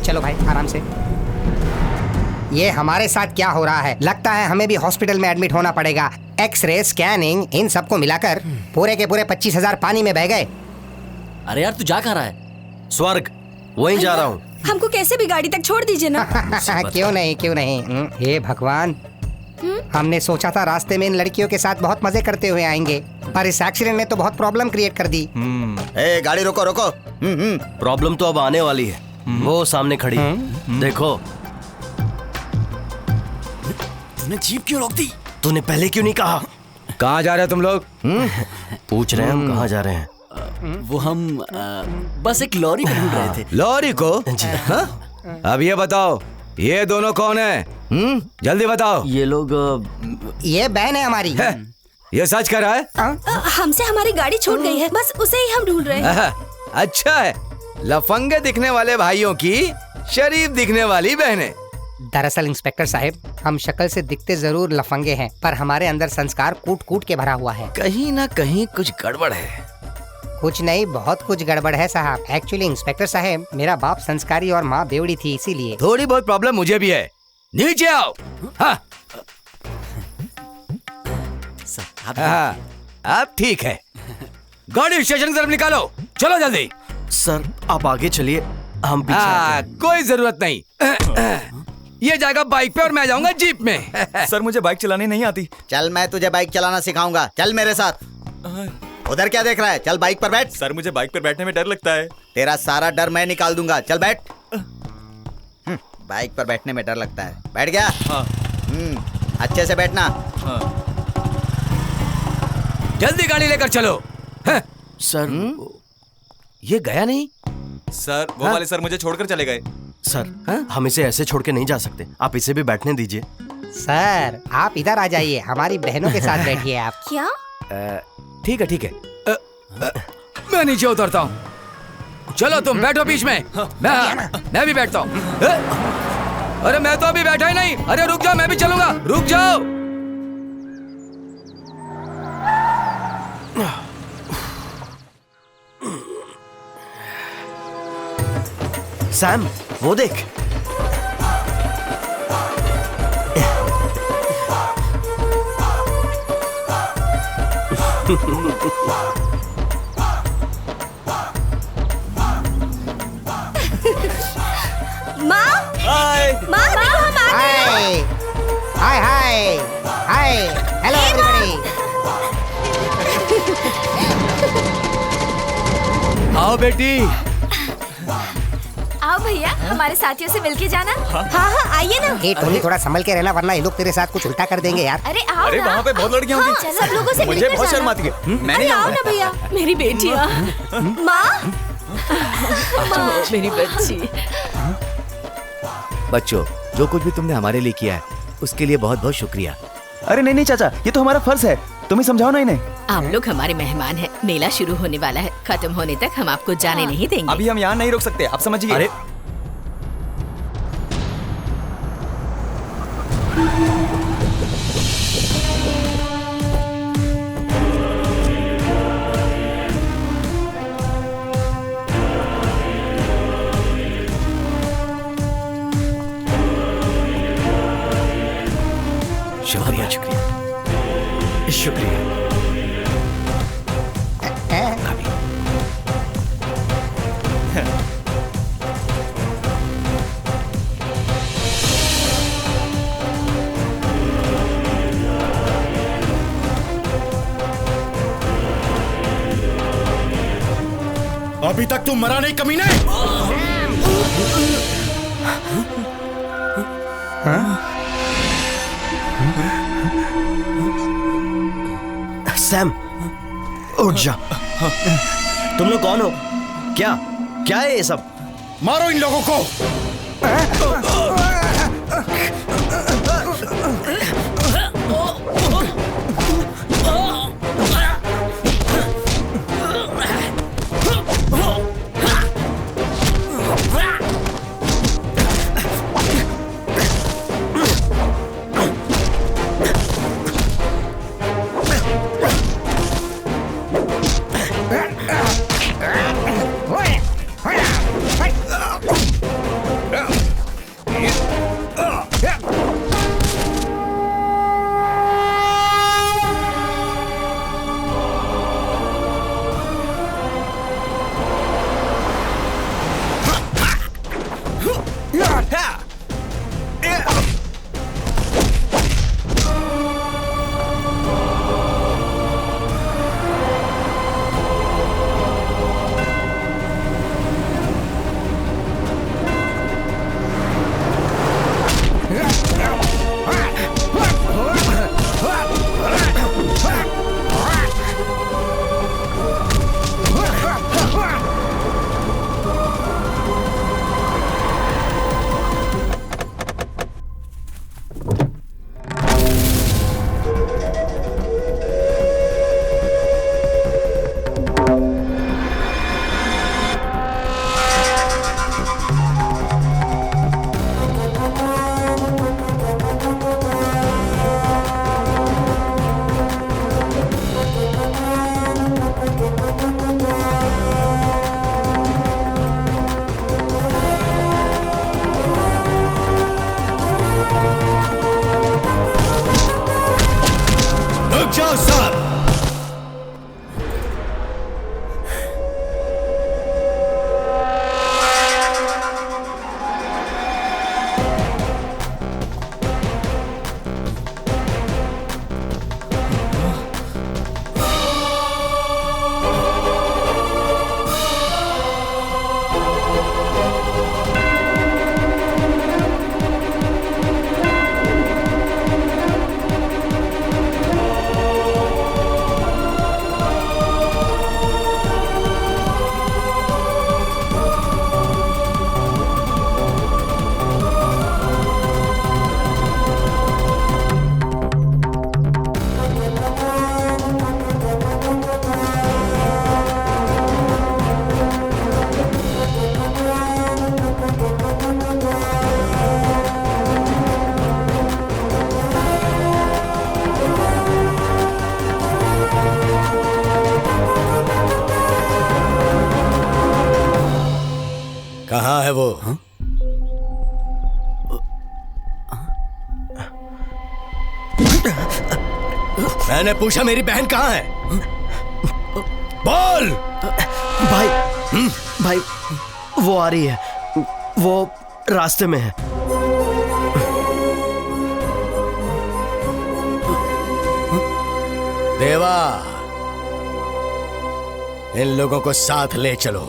चलो भाई आराम से। ये हमारे साथ क्या हो रहा है? लगता है हमें भी हॉस्पिटल में एडमिट होना पड़ेगा। एक्सरे, स्कैनिंग, इन सबको मिलाकर पूरे के पूरे 25,000 पानी में बह गए। अरे यार तू जा कहाँ रहा है? स्वर्ग, वहीं जा रहा हूँ। हमको कैसे भी गाड़ी तक छोड़ दीजिए ना। क्यों नहीं। हे भगवान, हमने सोचा था रास्ते में इन लड़कियों के साथ बहुत मजे करते हुए आएंगे, पर इस एक्सीडेंट ने तो बहुत प्रॉब्लम क्रिएट कर दी। गाड़ी रोको। प्रॉब्लम तो अब आने वाली है। वो सामने खड़ी। देखो। तूने जीप क्यों रोक दी? तूने पहले क्यों नहीं कहा? कहाँ जा रहे हो तुम लोग? पूछ रहे हैं हम कहाँ जा रहे हैं। वो हम बस एक लॉरी को ढूंढ रहे थे। लॉरी को? अब ये बताओ, ये दोनों कौन है? जल्दी बताओ। ये लोग ये बहन है हमारी। ये सच कर रहा है? हमसे हमारी गाड़ी छूट गई है, बस उसे ही हम ढूंढ रहे हैं। अच्छा है, लफंगे दिखने वाले भाइयों की शरीफ दिखने वाली बहनें। दरअसल इंस्पेक्टर साहब, हम शक्ल से दिखते जरूर लफंगे हैं, पर हमारे अंदर संस्कार कूट कूट के भरा हुआ है। कहीं ना कहीं कुछ गड़बड़ है। कुछ नहीं, बहुत कुछ गड़बड़ है साहब। एक्चुअली इंस्पेक्टर साहब, मेरा बाप संस्कारी और माँ बेवड़ी थी, इसीलिए। थोड़ी बहुत प्रॉब्लम मुझे भी है। नीचे आओ। हाँ, अब ठीक है। गाड़ी स्टेशन की तरफ निकालो, चलो जल्दी। सर आप आगे चलिए, हम पीछे आते हैं। कोई जरूरत नहीं। ये जाएगा बाइक पे और मैं जाऊंगा जीप में। सर मुझे बाइक चलानी नहीं आती। चल मैं तुझे बाइक चलाना सिखाऊंगा, चल मेरे साथ। उधर क्या देख रहा है? चल बाइक पर बैठ। सर मुझे बाइक पर बैठने में डर लगता है। तेरा सारा डर मैं निकाल दूंगा, चल बैठ। बाइक पर बैठने में डर लगता है, बैठ गया? हाँ। अच्छे से बैठना। हाँ। जल्दी गाड़ी लेकर चलो। सर ये गया नहीं? सर वो वाले सर मुझे छोड़कर चले गए। सर हम इसे ऐसे छोड़ के नहीं जा सकते, आप इसे भी बैठने दीजिए। सर आप इधर आ जाइए, हमारी बहनों के साथ बैठिए आप। क्या? ठीक है। मैं नीचे उतरता हूँ। चलो तुम बैठो बीच में। मैं भी बैठता हूँ। अरे मैं तो अभी बैठा ही नहीं। अरे रुक जाओ, मैं भी चलूंगा। रुक जाओ। सैम वो देख। माँ, हाय। माँ देखो हम आ गए। Hi hello everybody. आओ बेटी। आओ भैया, हमारे साथियों से मिलके जाना। हाँ आइए ना। हे टोनी, थोड़ा संभल के रहना, वरना ये लोग तेरे साथ कुछ उल्टा कर देंगे यार। अरे आओ अरे ना। वहाँ पे बहुत लड़कियां होंगी। हाँ, सब लोगों से मुझे मिलकर बहुत जाना। शर्म आती है। मैं अरे नहीं आओ आऊंगा। ना भैया, मेरी बेटियाँ। माँ, मेरी बच्ची। बच्चों, जो कुछ भी तुमने हमारे लिए किया है उसके लिए बहुत बहुत शुक्रिया। अरे नहीं चाचा, ये तो हमारा फर्ज है। तुम ही समझाओ ना इन्हें। आप लोग हमारे मेहमान हैं। मेला शुरू होने वाला है, खत्म होने तक हम आपको जाने नहीं देंगे। अभी हम यहाँ नहीं रुक सकते, आप समझिए। अरे शुक्रिया। अभी तक तुम मरा नहीं कमीने। सैम, उठ जा। तुम लोग कौन हो? क्या क्या है ये सब? मारो इन लोगों को। कहाँ है वो? मैंने पूछा मेरी बहन कहाँ है? बोल। भाई भाई वो आ रही है, वो रास्ते में है। देवा, इन लोगों को साथ ले चलो।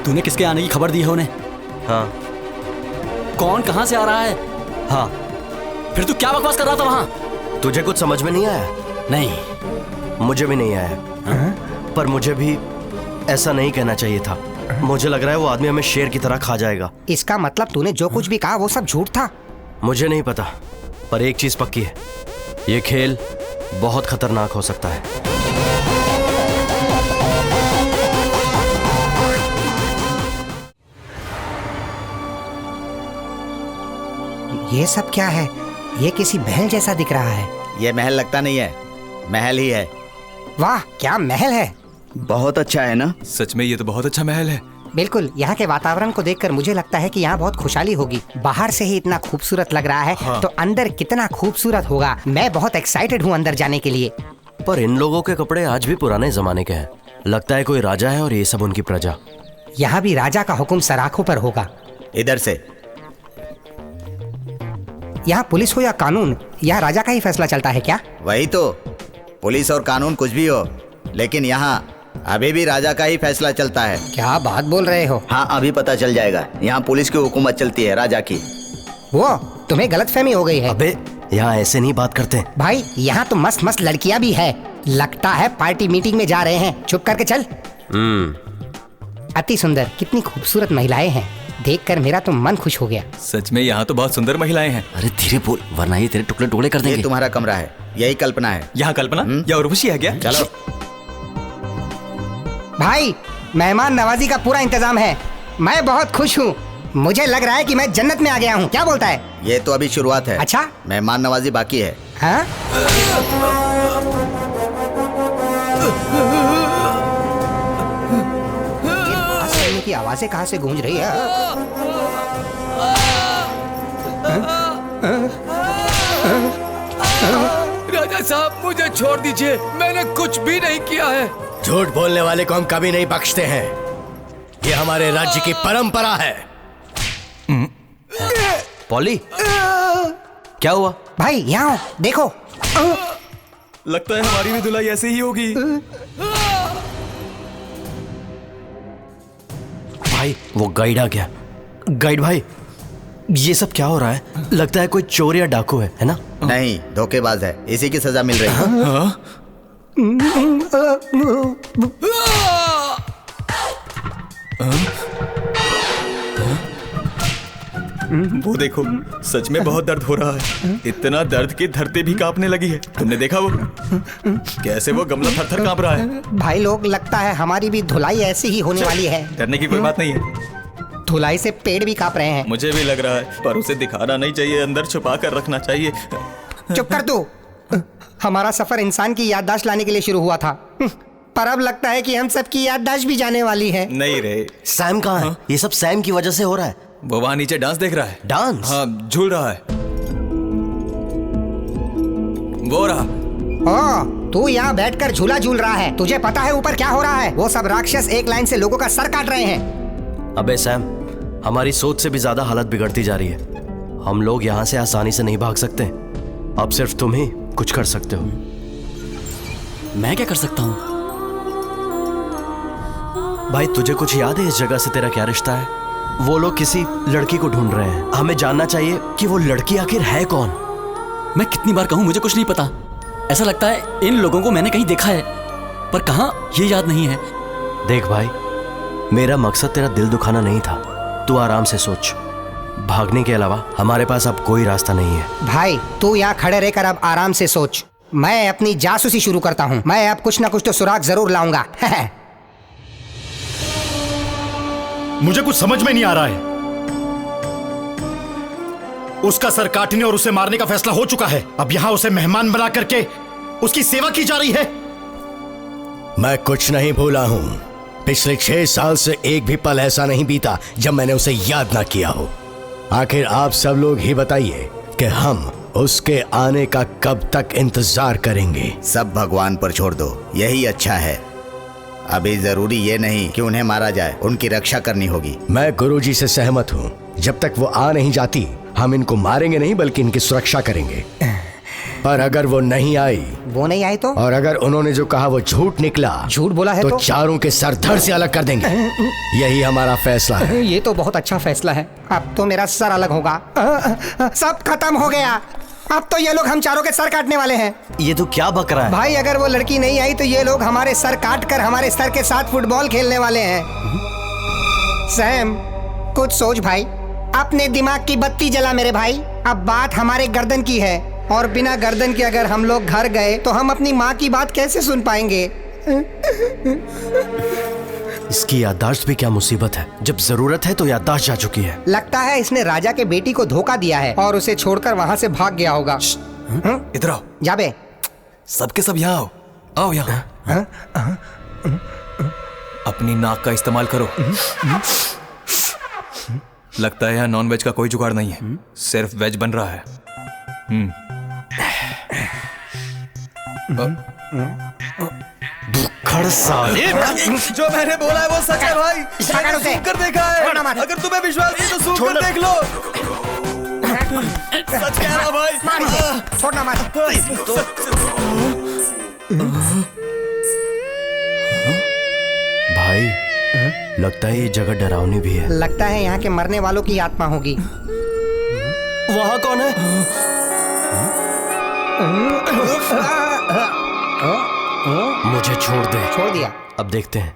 तूने किसके आने की खबर दी है उन्हें? हाँ। कौन कहां से आ रहा है? हाँ। फिर तू क्या बकवास कर रहा था वहां? तुझे कुछ समझ में नहीं आया? नहीं, मुझे भी नहीं आया। पर मुझे भी ऐसा नहीं कहना चाहिए था। मुझे लग रहा है वो आदमी हमें शेर की तरह खा जाएगा। इसका मतलब तूने जो कुछ भी कहा वो सब झूठ था? मुझे नहीं पता, पर एक चीज पक्की है, ये खेल बहुत खतरनाक हो सकता है। ये सब क्या है? ये किसी महल जैसा दिख रहा है। ये महल लगता नहीं है, महल ही है। वाह, क्या महल है! बहुत अच्छा है ना? सच में ये तो बहुत अच्छा महल है। बिल्कुल, यहाँ के वातावरण को देखकर मुझे लगता है कि यहाँ बहुत खुशहाली होगी। बाहर से ही इतना खूबसूरत लग रहा है, तो अंदर कितना खूबसूरत होगा। मैं बहुत एक्साइटेड हूँ अंदर जाने के लिए। पर इन लोगों के कपड़े आज भी पुराने जमाने के हैं। लगता है कोई राजा है और ये सब उनकी प्रजा। यहाँ भी राजा का हुक्म सराखों पर होगा। इधर से। यहाँ पुलिस हो या कानून, यहाँ राजा का ही फैसला चलता है क्या? वही तो, पुलिस और कानून कुछ भी हो, लेकिन यहाँ अभी भी राजा का ही फैसला चलता है। क्या बात बोल रहे हो? हाँ, अभी पता चल जाएगा। यहाँ पुलिस की हुकूमत चलती है, राजा की। वो तुम्हें गलतफहमी हो गई है। अबे यहाँ ऐसे नहीं बात करते भाई। यहाँ तो मस्त मस्त लड़कियाँ भी है। लगता है पार्टी मीटिंग में जा रहे हैं। चुप करके चल। अति सुंदर, कितनी खूबसूरत महिलाएं हैं। देखकर मेरा तो मन खुश हो गया। सच में यहाँ तो बहुत सुंदर महिलाएं हैं। अरे धीरे बोल, वरना ये तेरे टुकड़े टुकड़े कर देंगे। ये तुम्हारा कमरा है, यही कल्पना है। यहाँ कल्पना या उर्वशी है क्या? चलो भाई, मेहमान नवाजी का पूरा इंतजाम है। मैं बहुत खुश हूँ। मुझे लग रहा है कि मैं जन्नत में आ गया हूँ। क्या बोलता है? ये तो अभी शुरुआत है। अच्छा, मेहमान नवाजी बाकी है। हाँ? की आवाजें कहाँ से गूंज रही है? राजा साहब, मुझे छोड़ दीजिए, मैंने कुछ भी नहीं किया है। झूठ बोलने वाले को हम कभी नहीं बख्शते हैं। ये हमारे राज्य की परंपरा है। पॉली, क्या हुआ? भाई यहाँ देखो। लगता है हमारी भी धुलाई ऐसे ही होगी। भाई वो गाइड आ गया। गाइड भाई, ये सब क्या हो रहा है? लगता है कोई चोर या डाकू है ना? नहीं, धोखेबाज है। इसी की सजा मिल रही है। वो देखो, सच में बहुत दर्द हो रहा है। इतना दर्द कि धरती भी कांपने लगी है। तुमने देखा वो कैसे वो गमला थर-थर कांप रहा है? भाई लोग, लगता है हमारी भी धुलाई ऐसी ही होने वाली है। डरने की कोई बात नहीं है। धुलाई से पेड़ भी कांप रहे हैं। मुझे भी लग रहा है, पर उसे दिखाना नहीं चाहिए, अंदर छुपा कर रखना चाहिए। चुप कर तू। हमारा सफर इंसान की याददाश्त लाने के लिए शुरू हुआ था, पर अब लगता है कि हम सबकी याददाश्त भी जाने वाली है। नहीं रे। सैम कहाँ है? ये सब सैम की वजह से हो रहा है। वो वहाँ नीचे डांस देख रहा है। डांस? हाँ, झूल रहा है। वो रहा। तू यहाँ बैठकर झूला झूल रहा है। तुझे पता है ऊपर क्या हो रहा है? वो सब राक्षस एक लाइन से लोगों का सर काट रहे हैं। अबे सैम, हमारी सोच से भी ज्यादा हालत बिगड़ती जा रही है। हम लोग यहाँ से आसानी से नहीं भाग सकते। अब सिर्फ तुम ही कुछ कर सकते हो। मैं क्या कर सकता हूँ? भाई तुझे कुछ याद है इस जगह से तेरा क्या रिश्ता है? वो लोग किसी लड़की को ढूंढ रहे हैं। हमें जानना चाहिए कि वो लड़की आखिर है कौन। मैं कितनी बार कहूँ, मुझे कुछ नहीं पता। ऐसा लगता है इन लोगों को मैंने कहीं देखा है, पर कहाँ ये याद नहीं है। देख भाई, मेरा मकसद तेरा दिल दुखाना नहीं था। तू आराम से सोच। भागने के अलावा हमारे पास अब कोई रास्ता नहीं है। भाई तू यहाँ खड़े रहकर अब आराम से सोच। मैं अपनी जासूसी शुरू करता हूँ। मैं अब कुछ ना कुछ तो सुराग जरूर लाऊंगा। मुझे कुछ समझ में नहीं आ रहा है। उसका सर काटने और उसे मारने का फैसला हो चुका है। अब यहाँ उसे मेहमान बना करके उसकी सेवा की जा रही है। मैं कुछ नहीं भूला हूं। पिछले 6 साल से एक भी पल ऐसा नहीं बीता जब मैंने उसे याद ना किया हो। आखिर आप सब लोग ही बताइए कि हम उसके आने का कब तक इंतजार करेंगे? सब भगवान पर छोड़ दो, यही अच्छा है। अभी जरूरी ये नहीं कि उन्हें मारा जाए, उनकी रक्षा करनी होगी। मैं गुरुजी से सहमत हूँ। जब तक वो आ नहीं जाती हम इनको मारेंगे नहीं बल्कि इनकी सुरक्षा करेंगे। पर अगर वो नहीं आई तो? और अगर उन्होंने जो कहा वो झूठ निकला, झूठ बोला है तो चारों के सर धड़ से अलग कर देंगे। यही हमारा फैसला है। ये तो बहुत अच्छा फैसला है। अब तो मेरा सर अलग होगा। सब खत्म हो गया। अब तो ये लोग हम चारों के सर काटने वाले हैं। ये तो क्या बक रहा है? भाई अगर वो लड़की नहीं आई तो ये लोग हमारे सर काट कर हमारे सर के साथ फुटबॉल खेलने वाले हैं। सैम, कुछ सोच भाई। अपने दिमाग की बत्ती जला मेरे भाई। अब बात हमारे गर्दन की है, और बिना गर्दन के अगर हम लोग घर गए तो हम अपनी माँ की बात कैसे सुन पाएंगे? इसकी याददाश्त भी क्या मुसीबत है। जब जरूरत है तो याददाश्त जा चुकी है। लगता है इसने राजा के बेटी को धोखा दिया है और उसे छोड़कर वहाँ से भाग गया होगा। इधर आओ। जाबे, सबके सब यहाँ आओ। आओ यहाँ। अपनी नाक का इस्तेमाल करो। लगता है यहाँ नॉन वेज का कोई जुगाड़ नहीं है, सिर्फ वेज बन रहा है। जो मैंने बोला है वो सच है भाई। मैंने सूंघ कर देखा है। अगर तुम्हें विश्वास नहीं तो सूंघ कर देख लो। सच कह रहा भाई। छोड़ना मत। भाई लगता है ये जगह डरावनी भी है। लगता है यहाँ के मरने वालों की आत्मा होगी। वहाँ कौन है? मुझे छोड़ दे। छोड़ दिया। अब देखते हैं।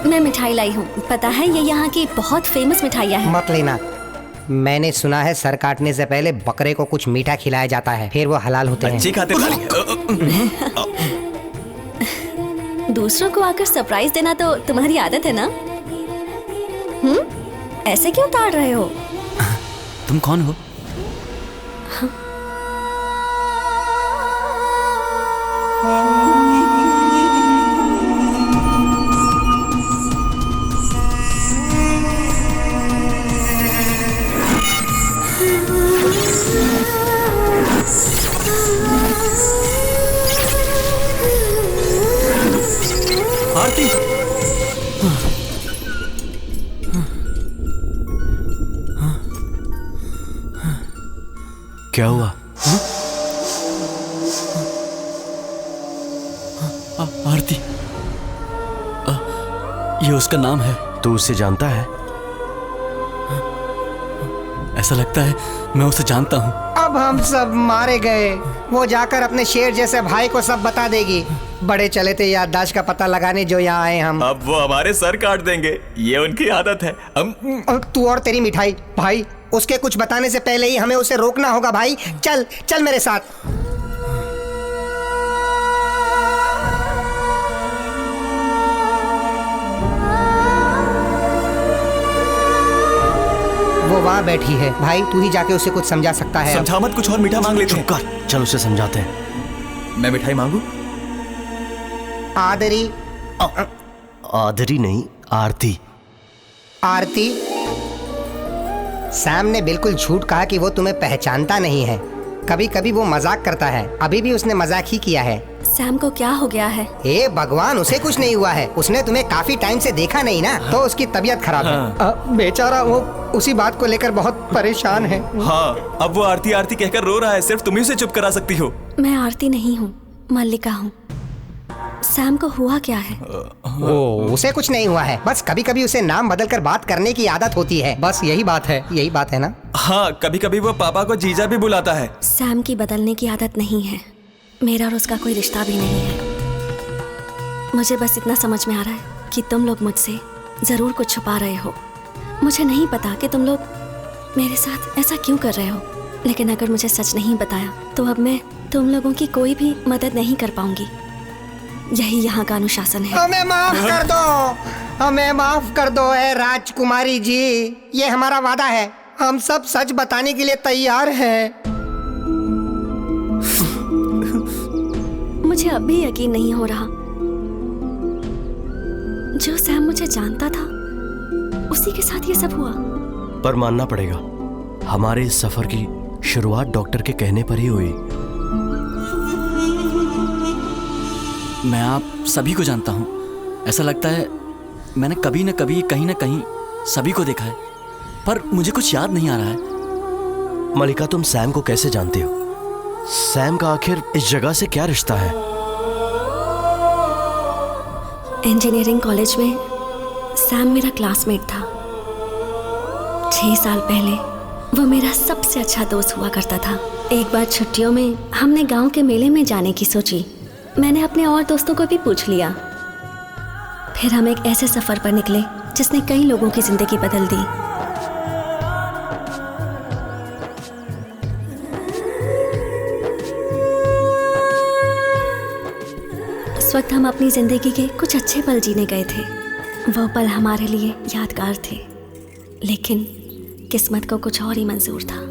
मैं मिठाई लाई हूँ। पता है ये यहाँ की बहुत फेमस मिठाइयाँ हैं। मत लेना। मैंने सुना है सर काटने से पहले बकरे को कुछ मीठा खिलाया जाता है, फिर वो हलाल होते हैं। खाते दूसरों को आकर सरप्राइज देना तो तुम्हारी आदत है ना? ऐसे क्यों ताड़ रहे हो? तुम कौन हो? आरती। क्या हुआ? आरती, ये उसका नाम है। तू उसे जानता है? ऐसा लगता है मैं उसे जानता हूँ। अब हम सब मारे गए। वो जाकर अपने शेर जैसे भाई को सब बता देगी। बड़े चले थे याददाश्त का पता लगाने जो यहाँ आए हम। अब वो हमारे सर काट देंगे, ये उनकी आदत है। हम तू और तेरी मिठाई। भाई उसके कुछ बताने से पहले ही हमें उसे रोकना होगा। भाई चल चल मेरे साथ। वो वहाँ बैठी है। भाई तू ही जाके उसे कुछ समझा सकता है। समझा मत, कुछ और मीठा मांग लेते हैं। चल उसे समझाते हैं। मैं मिठाई मांगू? आदरी। आदरी नहीं, आरती। आरती। सैम ने बिल्कुल झूठ कहा कि वो तुम्हें पहचानता नहीं है। कभी कभी वो मजाक करता है। अभी भी उसने मजाक ही किया है। सैम को क्या हो गया है? हे भगवान, उसे कुछ नहीं हुआ है। उसने तुम्हें काफी टाइम से देखा नहीं ना, तो उसकी तबीयत खराब है। बेचारा वो उसी बात को लेकर बहुत परेशान है। हाँ, अब वो आरती आरती कहकर रो रहा है। सिर्फ तुम ही उसे चुप करा सकती हो। मैं आरती नहीं हूँ, मल्लिका हूँ। सैम को हुआ क्या है? उसे कुछ नहीं हुआ है। बस कभी कभी उसे नाम बदलकर बात करने की आदत होती है। बस यही बात है। यही बात है ना? हाँ, कभी कभी वो पापा को जीजा भी बुलाता है। सैम की बदलने की आदत नहीं है। मेरा और उसका कोई रिश्ता भी नहीं है। मुझे बस इतना समझ में आ रहा है कि तुम लोग मुझसे जरूर कुछ छुपा रहे हो। मुझे नहीं पता कि तुम लोग मेरे साथ ऐसा क्यों कर रहे हो, लेकिन अगर मुझे सच नहीं बताया तो अब मैं तुम लोगों की कोई भी मदद नहीं कर पाऊंगी। यही यहाँ का अनुशासन है। हमें माफ कर दो, हमें माफ कर दो ए राजकुमारी जी। ये हमारा वादा है, हम सब सच बताने के लिए तैयार हैं। मुझे अब भी यकीन नहीं हो रहा। जो सैम मुझे जानता था उसी के साथ ये सब हुआ। पर मानना पड़ेगा, हमारे इस सफर की शुरुआत डॉक्टर के कहने पर ही हुई। मैं आप सभी को जानता हूँ। ऐसा लगता है मैंने कभी न कभी कहीं न कहीं सभी को देखा है, पर मुझे कुछ याद नहीं आ रहा है। मलिका, तुम सैम को कैसे जानती हो? सैम का आखिर इस जगह से क्या रिश्ता है? इंजीनियरिंग कॉलेज में सैम मेरा क्लासमेट था। 6 साल पहले वो मेरा सबसे अच्छा दोस्त हुआ करता था। एक बार छुट्टियों में हमने गांव के मेले में जाने की सोची। मैंने अपने और दोस्तों को भी पूछ लिया। फिर हम एक ऐसे सफर पर निकले जिसने कई लोगों की जिंदगी बदल दी। वक्त हम अपनी जिंदगी के कुछ अच्छे पल जीने गए थे। वो पल हमारे लिए यादगार थे, लेकिन किस्मत को कुछ और ही मंजूर था।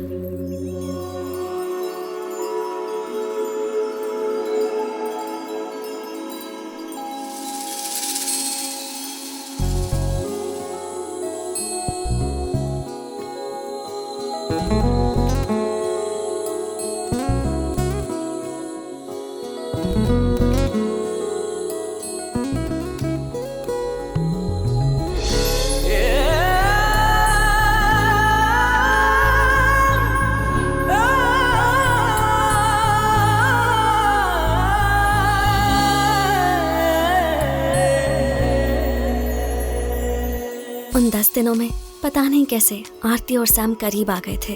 उन 10 दिनों में पता नहीं कैसे आरती और सैम करीब आ गए थे,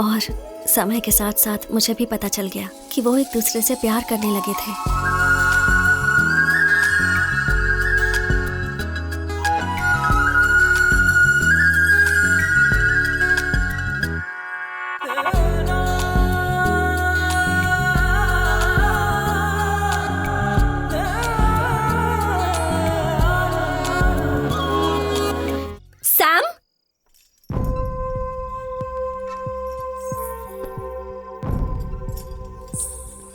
और समय के साथ साथ मुझे भी पता चल गया कि वो एक दूसरे से प्यार करने लगे थे। सैम,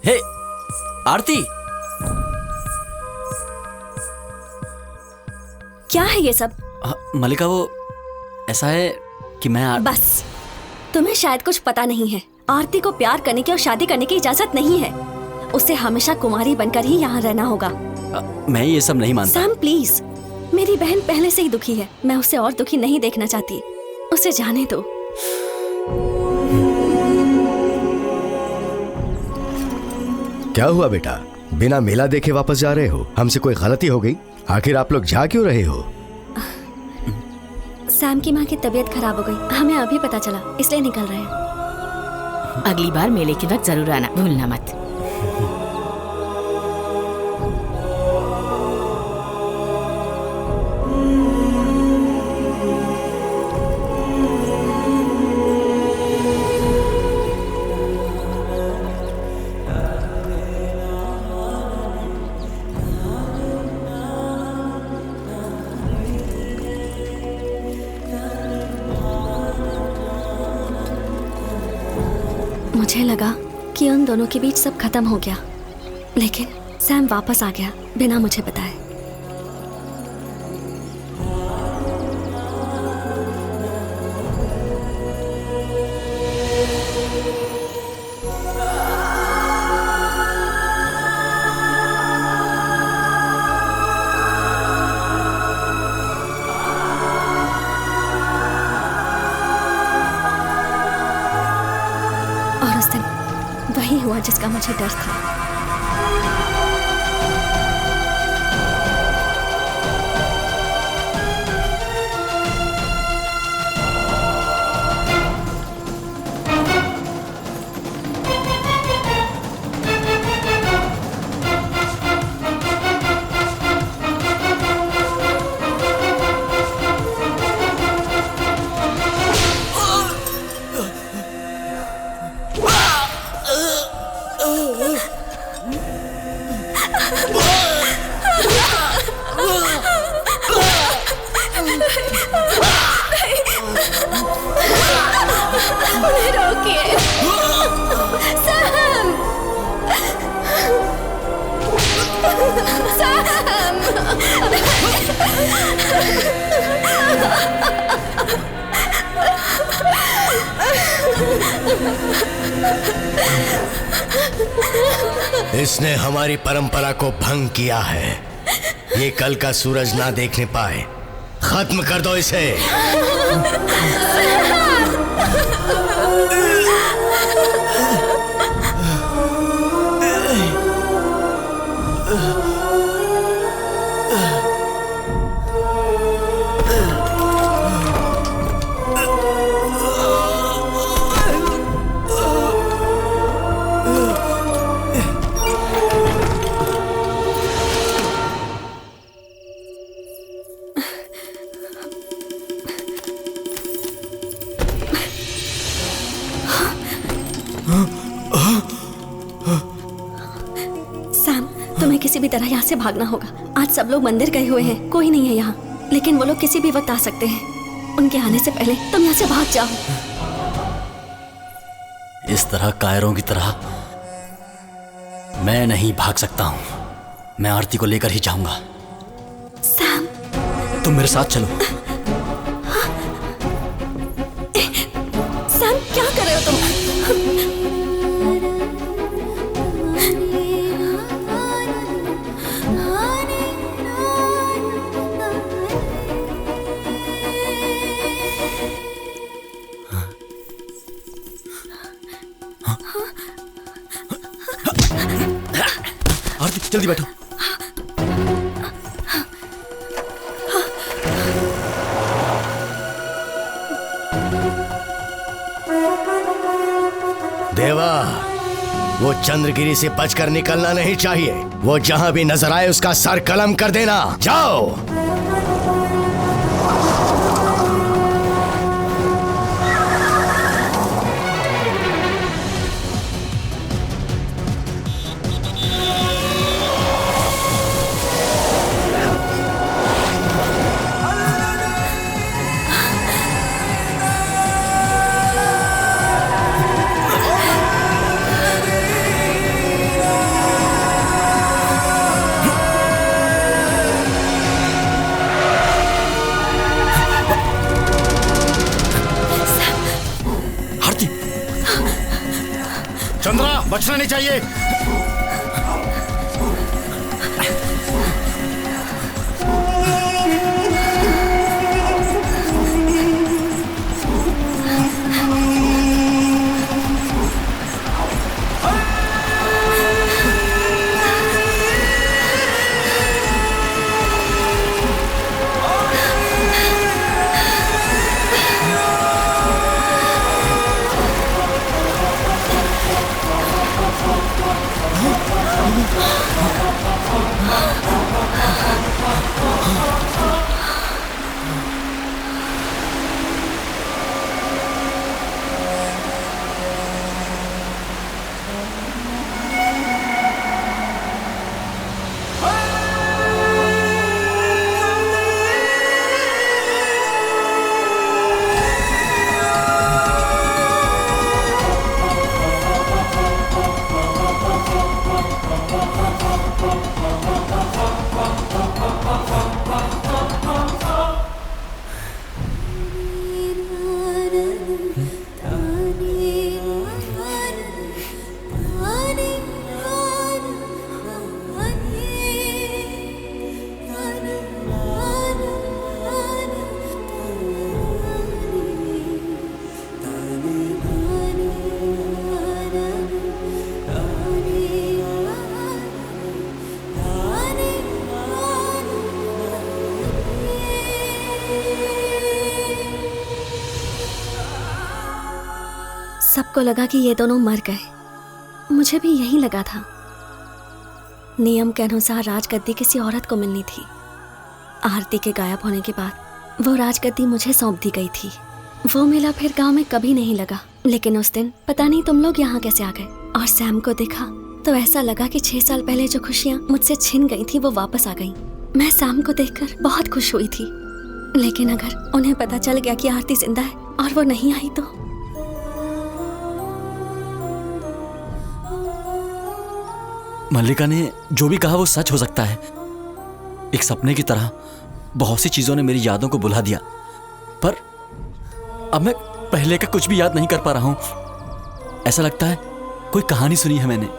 हे आरती, क्या है ये सब? मलिका, वो ऐसा है कि मैं बस, तुम्हें शायद कुछ पता नहीं है। आरती को प्यार करने की और शादी करने की इजाजत नहीं है। उसे हमेशा कुमारी बनकर ही यहाँ रहना होगा। मैं ये सब नहीं मानता। सैम प्लीज, मेरी बहन पहले से ही दुखी है। मैं उसे और दुखी नहीं देखना चाहती। उसे जाने दो। क्या हुआ बेटा, बिना मेला देखे वापस जा रहे हो? हमसे कोई गलती हो गई? आखिर आप लोग जा क्यों रहे हो? सैम की माँ की तबीयत खराब हो गई, हमें अभी पता चला, इसलिए निकल रहे हैं। अगली बार मेले के वक्त जरूर आना, भूलना मत। मुझे लगा कि उन दोनों के बीच सब खत्म हो गया, लेकिन सैम वापस आ गया बिना मुझे बताए। और उस दिन वही हुआ जिसका मुझे डर था। उन्हें रोकिए। सैम! इसने हमारी परंपरा को भंग किया है। ये कल का सूरज ना देखने पाए। खत्म कर दो इसे। से भागना होगा। आज सब लोग मंदिर गए हुए हैं, कोई नहीं है यहाँ, लेकिन वो लोग किसी भी वक्त आ सकते हैं। उनके आने से पहले तुम यहाँ से भाग जाओ। इस तरह कायरों की तरह मैं नहीं भाग सकता हूँ। मैं आरती को लेकर ही जाऊंगा। सैम, तुम मेरे साथ चलो। सैम, क्या कर रहे हो तुम? आरती जल्दी बैठो। देवा, वो चंद्रगिरी से बचकर निकलना नहीं चाहिए। वो जहां भी नजर आए उसका सर कलम कर देना। जाओ। चंद्रा, बचना नहीं चाहिए। सबको लगा कि ये दोनों मर गए। मुझे भी यही लगा था। नियम के अनुसार राजगद्दी किसी औरत को मिलनी थी। आरती के गायब होने के बाद वो राजगद्दी मुझे सौंप दी गई थी। वो मेला फिर गांव में कभी नहीं लगा। लेकिन उस दिन पता नहीं तुम लोग यहाँ कैसे आ गए। और सैम को देखा तो ऐसा लगा कि 6 साल पहले जो खुशियाँ मुझसे छिन गई थी वो वापस आ गई। मैं सैम को देखकर बहुत खुश हुई थी। लेकिन अगर उन्हें पता चल गया कि आरती जिंदा है और वो नहीं आई तो? मल्लिका ने जो भी कहा वो सच हो सकता है। एक सपने की तरह बहुत सी चीजों ने मेरी यादों को बुला दिया, पर अब मैं पहले का कुछ भी याद नहीं कर पा रहा हूं। ऐसा लगता है कोई कहानी सुनी है मैंने।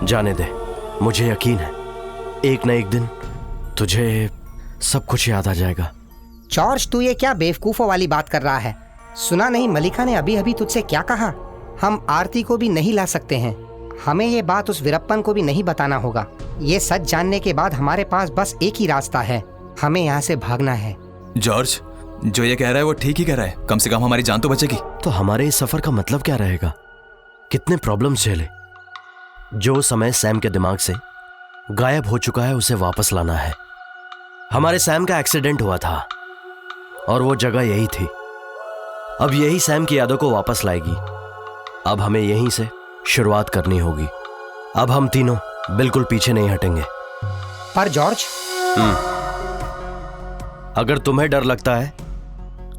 जाने दे, मुझे यकीन है एक न एक दिन तुझे सब कुछ याद आ जाएगा। जॉर्ज, तू ये क्या बेवकूफों वाली बात कर रहा है? सुना नहीं मल्लिका ने अभी अभी तुझसे क्या कहा? हम आरती को भी नहीं ला सकते हैं। हमें ये बात उस वीरप्पन को भी नहीं बताना होगा। ये सच जानने के बाद हमारे पास बस एक ही रास्ता है, हमें यहाँ से भागना है। जॉर्ज, जो ये कह रहा है वो ठीक ही कह रहा है। कम से कम हमारी जान तो बचेगी। तो हमारे इस सफर का मतलब क्या रहेगा? कितने प्रॉब्लम्स झेले। जो समय सैम के दिमाग से गायब हो चुका है उसे वापस लाना है। हमारे सैम का एक्सीडेंट हुआ था और वो जगह यही थी। अब यही सैम की यादों को वापस लाएगी। अब हमें यहीं से शुरुआत करनी होगी। अब हम तीनों बिल्कुल पीछे नहीं हटेंगे। पर जॉर्ज, अगर तुम्हें डर लगता है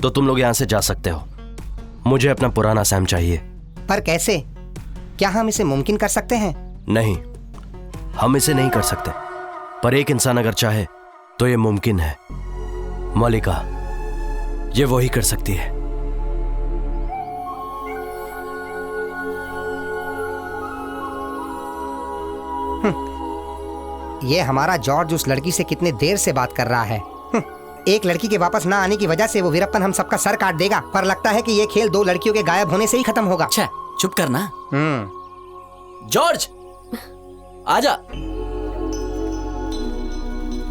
तो तुम लोग यहां से जा सकते हो। मुझे अपना पुराना सैम चाहिए। पर कैसे? क्या हम इसे मुमकिन कर सकते हैं? नहीं, हम इसे नहीं कर सकते, पर एक इंसान अगर चाहे तो ये मुमकिन है। मल्लिका, ये वही कर सकती है। ये हमारा जॉर्ज उस लड़की से कितने देर से बात कर रहा है। एक लड़की के वापस ना आने की वजह से वो वीरप्पन हम सबका सर काट देगा, पर लगता है कि ये खेल दो लड़कियों के गायब होने से ही खत्म होगा। अच्छा, चुप करना। जॉर्ज, आजा।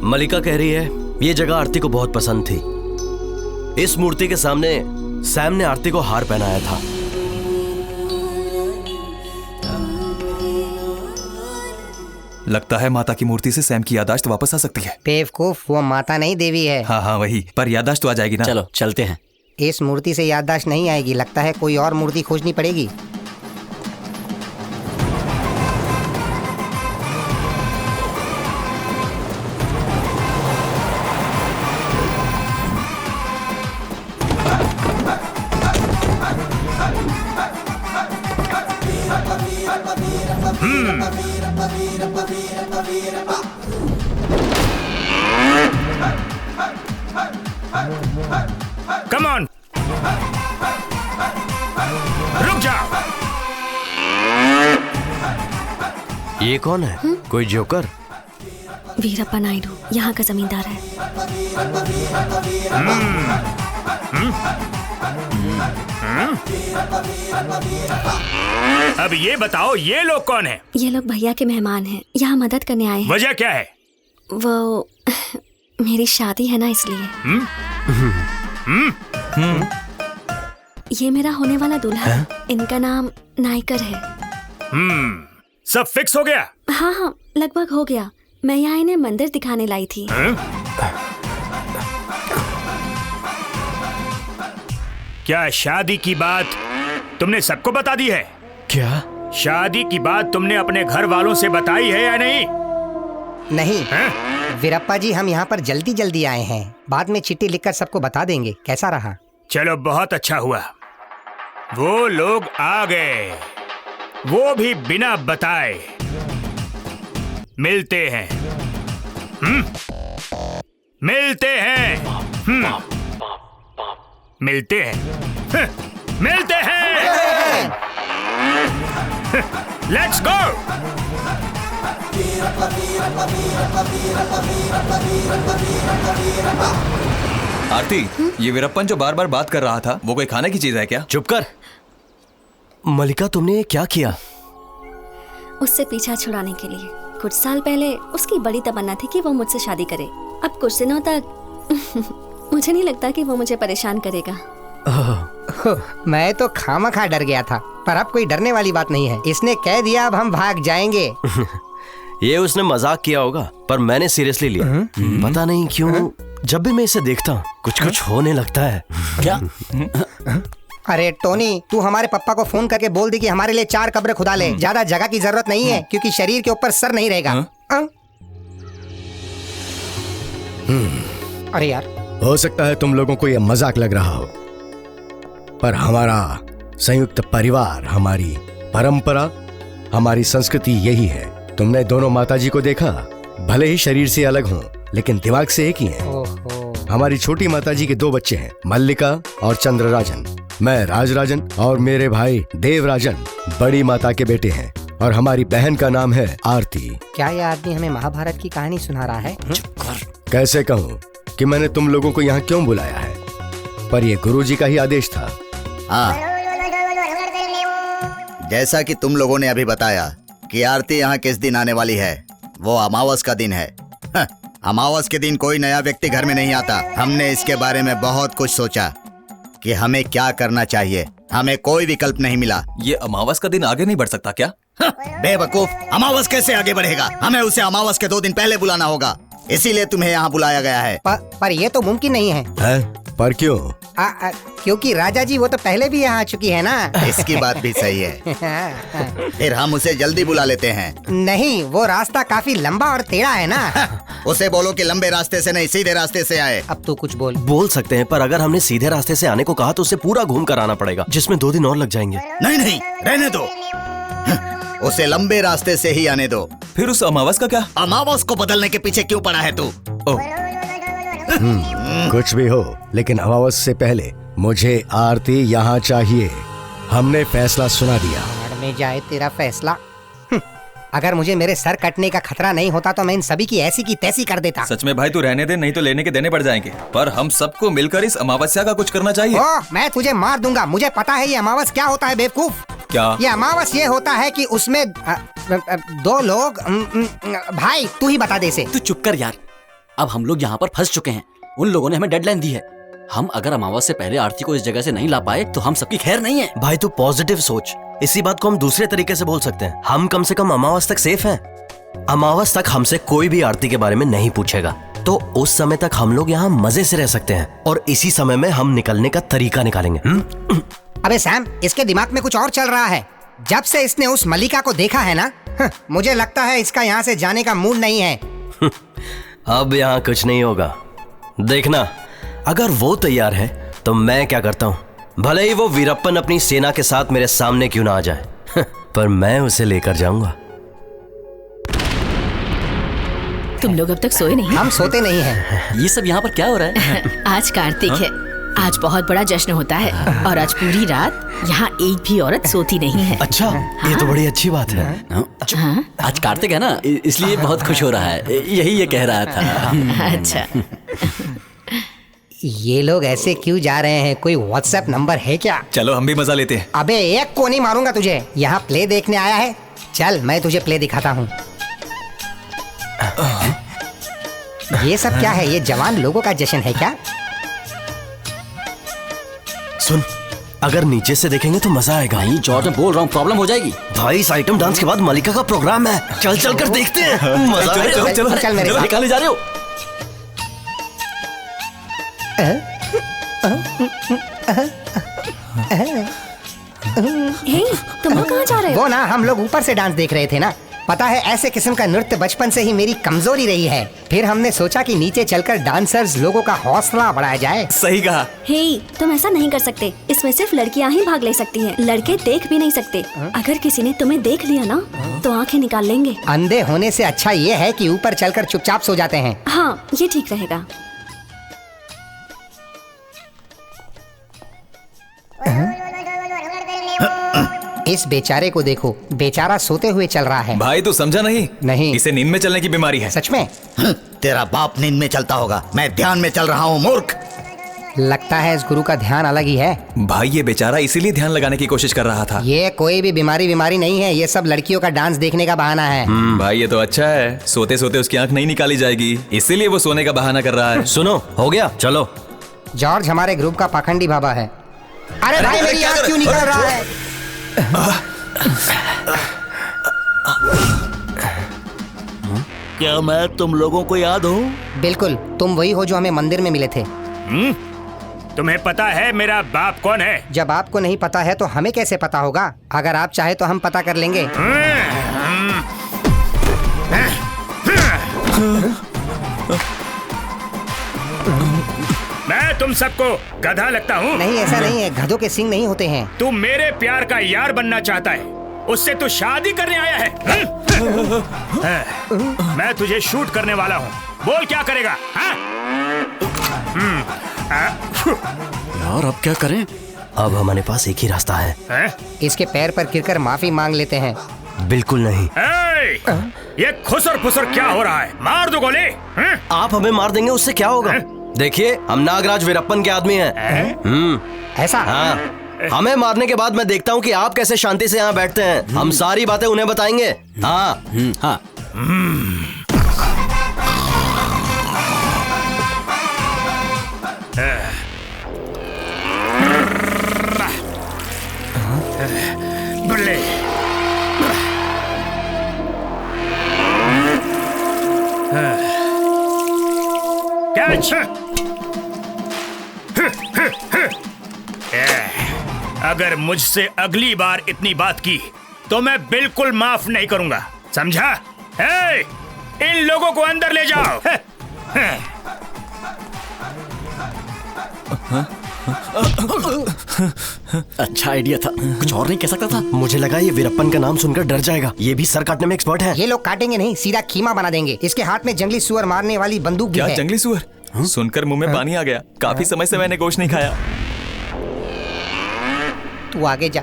मल्लिका कह रही है ये जगह आरती को बहुत पसंद थी। इस मूर्ति के सामने सैम ने आरती को हार पहनाया था। लगता है माता की मूर्ति से सैम की याददाश्त वापस आ सकती है। बेवकूफ, वो माता नहीं देवी है। हाँ वही, पर याददाश्त तो आ जाएगी ना। चलो चलते हैं। इस मूर्ति से याददाश्त नहीं आएगी, लगता है कोई और मूर्ति खोजनी पड़ेगी। कम ऑन, रुक जाओ। ये कौन है? कोई जोकर? वीरप्पा नायडू यहाँ का जमींदार है। अब ये बताओ, ये लोग कौन हैं? ये लोग भैया के मेहमान हैं, यहाँ मदद करने आए हैं। वजह क्या है? वो मेरी शादी है ना, इसलिए। ये मेरा होने वाला दूल्हा है। इनका नाम नायकर है। सब फिक्स हो गया? हाँ, लगभग हो गया। मैं यहाँ इन्हें मंदिर दिखाने लाई थी। क्या शादी की बात तुमने सबको बता दी है? क्या शादी की बात तुमने अपने घर वालों से बताई है या नहीं? नहीं वीरप्पा जी, हम यहाँ पर जल्दी जल्दी आए हैं। बाद में चिट्ठी लिखकर सबको बता देंगे। कैसा रहा? चलो, बहुत अच्छा हुआ। वो लोग आ गए, वो भी बिना बताए। मिलते हैं। मिलते हैं। मिलते हैं। मिलते हैं। Let's go. आरती, ये वीरप्पन जो बार बार बात कर रहा था, वो कोई खाने की चीज है क्या? चुप कर। मल्लिका, तुमने ये क्या किया? उससे पीछा छुड़ाने के लिए। कुछ साल पहले उसकी बड़ी तमन्ना थी कि वो मुझसे शादी करे। अब कुछ दिनों तक मुझे नहीं लगता कि वो मुझे परेशान करेगा। मैं तो खामखा डर गया था, पर अब कोई डरने वाली बात नहीं है। इसने कह दिया, अब हम भाग जाएंगे। ये उसने मजाक किया होगा, पर मैंने सीरियसली लिया। पता नहीं क्यों जब भी मैं इसे देखता हूँ कुछ होने लगता है। क्या? अरे टोनी, तू हमारे पापा को फोन करके बोल दी कि हमारे लिए 4 कब्र खुदा ले। ज्यादा जगह की जरूरत नहीं है, क्योंकि शरीर के ऊपर सर नहीं रहेगा। अरे यार, हो सकता है तुम लोगों को यह मजाक लग रहा हो, पर हमारा संयुक्त परिवार, हमारी परंपरा, हमारी संस्कृति यही है। तुमने दोनों माताजी को देखा, भले ही शरीर से अलग हों, लेकिन दिमाग से एक ही हैं। हमारी छोटी माताजी के 2 बच्चे हैं, मल्लिका और चंद्रराजन। मैं राजराजन और मेरे भाई देवराजन बड़ी माता के बेटे हैं, और हमारी बहन का नाम है आरती। क्या ये आदमी हमें महाभारत की कहानी सुना रहा है? कैसे कहूँ कि मैंने तुम लोगों को यहाँ क्यों बुलाया है, पर यह गुरुजी का ही आदेश था। हाँ, जैसा कि तुम लोगों ने अभी बताया कि आरती यहाँ किस दिन आने वाली है, वो अमावस का दिन है। अमावस के दिन कोई नया व्यक्ति घर में नहीं आता। हमने इसके बारे में बहुत कुछ सोचा कि हमें क्या करना चाहिए। हमें कोई विकल्प नहीं मिला। ये अमावस का दिन आगे नहीं बढ़ सकता क्या? बेवकूफ, अमावस कैसे आगे बढ़ेगा? हमें उसे अमावस के 2 दिन पहले बुलाना होगा, इसीलिए तुम्हें यहाँ बुलाया गया है। पर ये तो मुमकिन नहीं है। पर क्यों? क्योंकि राजा जी वो तो पहले भी यहाँ आ चुकी है ना। इसकी बात भी सही है। फिर हम उसे जल्दी बुला लेते हैं। नहीं, वो रास्ता काफी लंबा और टेढ़ा है ना। उसे बोलो कि लंबे रास्ते से नहीं, सीधे रास्ते से आए। अब तू कुछ बोल सकते हैं, पर अगर हमने सीधे रास्ते से आने को कहा तो उसे पूरा घूम कर आना पड़ेगा, जिसमें 2 दिन और लग जाएंगे। नहीं, रहने दो। उसे लंबे रास्ते से ही आने दो। फिर उस अमावस का क्या? अमावस को बदलने के पीछे क्यों पड़ा है तू? कुछ भी हो, लेकिन अमावस से पहले मुझे आरती यहाँ चाहिए। हमने फैसला सुना दिया। में जाए तेरा फैसला। अगर मुझे मेरे सर कटने का खतरा नहीं होता तो मैं इन सभी की ऐसी की तैसी कर देता। सच में भाई तू रहने दे, नहीं तो लेने के देने पड़ जाएंगे। पर हम सबको मिलकर इस अमावस्या का कुछ करना चाहिए। मैं तुझे मार दूंगा। मुझे पता है ये अमावस क्या होता है बेवकूफ। क्या? ये अमावस ये होता है कि उसमें 2 लोग। भाई तू ही बता दे इसे। तू चुप कर यार। अब हम लोग यहाँ पर फंस चुके हैं। उन लोगों ने हमें डेडलाइन दी है। हम अगर अमावस से पहले आरती को इस जगह से नहीं ला पाए तो हम सबकी खैर नहीं है। भाई तू पॉजिटिव सोच। इसी बात को हम दूसरे तरीके से बोल सकते हैं। हम कम से कम अमावस तक सेफ हैं। अमावस तक हमसे कोई भी आरती के बारे में नहीं पूछेगा, तो उस समय तक हम लोग यहाँ मजे से रह सकते हैं और इसी समय में हम निकलने का तरीका निकालेंगे। अबे सैम, इसके दिमाग में कुछ और चल रहा है। जब से इसने उस मलिका को देखा है ना, मुझे लगता है इसका यहाँ से जाने का मूड नहीं है। अब यहाँ कुछ नहीं होगा। देखना, अगर वो तैयार है तो मैं क्या करता हूँ। भले ही वो वीरप्पन अपनी सेना के साथ मेरे सामने क्यों ना आ जाए, पर मैं उसे लेकर जाऊंगा। तुम लोग अब तक सोए नहीं? हम सोते नहीं हैं। ये सब यहाँ पर क्या हो रहा है? आज कार्तिक है। आज बहुत बड़ा जश्न होता है और आज पूरी रात यहाँ एक भी औरत सोती नहीं है। अच्छा, ये तो बड़ी अच्छी बात है। आज कार्तिक है ना, इसलिए बहुत खुश हो रहा है। यही ये कह रहा था। अच्छा, ये लोग ऐसे क्यों जा रहे हैं? कोई व्हाट्सएप नंबर है क्या? चलो हम भी मजा लेते हैं। अबे एक को नहीं मारूंगा तुझे। यहाँ प्ले देखने आया है? चल मैं तुझे प्ले दिखाता हूँ। ये सब क्या है? ये जवान लोगों का जश्न है क्या? सुन, अगर नीचे से देखेंगे तो मजा आएगा। नहीं जॉर्ज, मैं बोल रहा हूँ प्रॉब्लम हो जाएगी। भाई इस आइटम डांस के बाद मलिका का प्रोग्राम है। चल चल कर देखते हैं। मजा आएगा। चल मेरे साथ। निकाले जा रहे हो? तुम लोग कहाँ जा रहे हो? वो ना, हम लोग ऊपर से डांस देख रहे थे ना। पता है, ऐसे किस्म का नृत्य बचपन से ही मेरी कमजोरी रही है। फिर हमने सोचा कि नीचे चलकर डांसर्स लोगों का हौसला बढ़ाया जाए। सही कहा। हे, तुम ऐसा नहीं कर सकते। इसमें सिर्फ लड़कियां ही भाग ले सकती हैं। लड़के देख भी नहीं सकते। अगर किसी ने तुम्हें देख लिया ना तो आंखें निकाल लेंगे। अंधे होने से अच्छा ये है कि ऊपर चलकर चुपचाप सो जाते हैं। हाँ, ये ठीक रहेगा। इस बेचारे को देखो, बेचारा सोते हुए चल रहा है। भाई तू समझा नहीं? नहीं। इसे नींद में चलने की बीमारी है। सच में? तेरा बाप नींद में चलता होगा, मैं ध्यान में चल रहा हूँ मूर्ख। लगता है इस गुरु का ध्यान अलग ही है। भाई ये बेचारा इसीलिए ध्यान लगाने की कोशिश कर रहा था। ये कोई भी बीमारी नहीं है। ये सब लड़कियों का डांस देखने का बहाना है। भाई ये तो अच्छा है, सोते सोते उसकी आंख नहीं निकाली जाएगी, इसीलिए वो सोने का बहाना कर रहा है। सुनो, हो गया, चलो। जॉर्ज हमारे ग्रुप का पाखंडी बाबा है। अरे भाई मेरी आंख क्यों निकल रहा है? क्या मैं तुम लोगों को याद हूँ? बिल्कुल, तुम वही हो जो हमें मंदिर में मिले थे। तुम्हें पता है मेरा बाप कौन है? जब आपको नहीं पता है तो हमें कैसे पता होगा? अगर आप चाहे तो हम पता कर लेंगे। मैं तुम सबको गधा लगता हूँ? नहीं, ऐसा नहीं है। गधों के सिंग नहीं होते हैं। तू मेरे प्यार का यार बनना चाहता है, उससे तू शादी करने आया है। मैं तुझे शूट करने वाला हूँ, बोल क्या करेगा? यार अब क्या करें? अब हमारे पास एक ही रास्ता है। इसके पैर पर गिरकर माफी मांग लेते हैं। बिल्कुल नहीं। ये खुसर फुसर क्या हो रहा है? मार दो गोली। आप हमें मार देंगे, उससे क्या होगा? देखिए, हम नागराज वीरप्पन के आदमी हैं। ऐसा? हाँ। हमें मारने के बाद मैं देखता हूँ कि आप कैसे शांति से यहाँ बैठते हैं। हम सारी बातें उन्हें बताएंगे। हाँ हाँ। बल्ले। कैच। अगर मुझसे अगली बार इतनी बात की तो मैं बिल्कुल माफ नहीं करूंगा, समझा? हे, इन लोगों को अंदर ले जाओ। अच्छा आइडिया था, कुछ और नहीं कह सकता था। मुझे लगा ये वीरप्पन का नाम सुनकर डर जाएगा। ये भी सर काटने में एक्सपर्ट है। ये लोग काटेंगे नहीं, सीधा कीमा बना देंगे। इसके हाथ में जंगली सुअर मारने वाली बंदूक भी क्या है। जंगली सुअर? सुनकर मुंह में पानी आ गया। काफी समय से मैंने गोश्त नहीं खाया। तू आगे जा।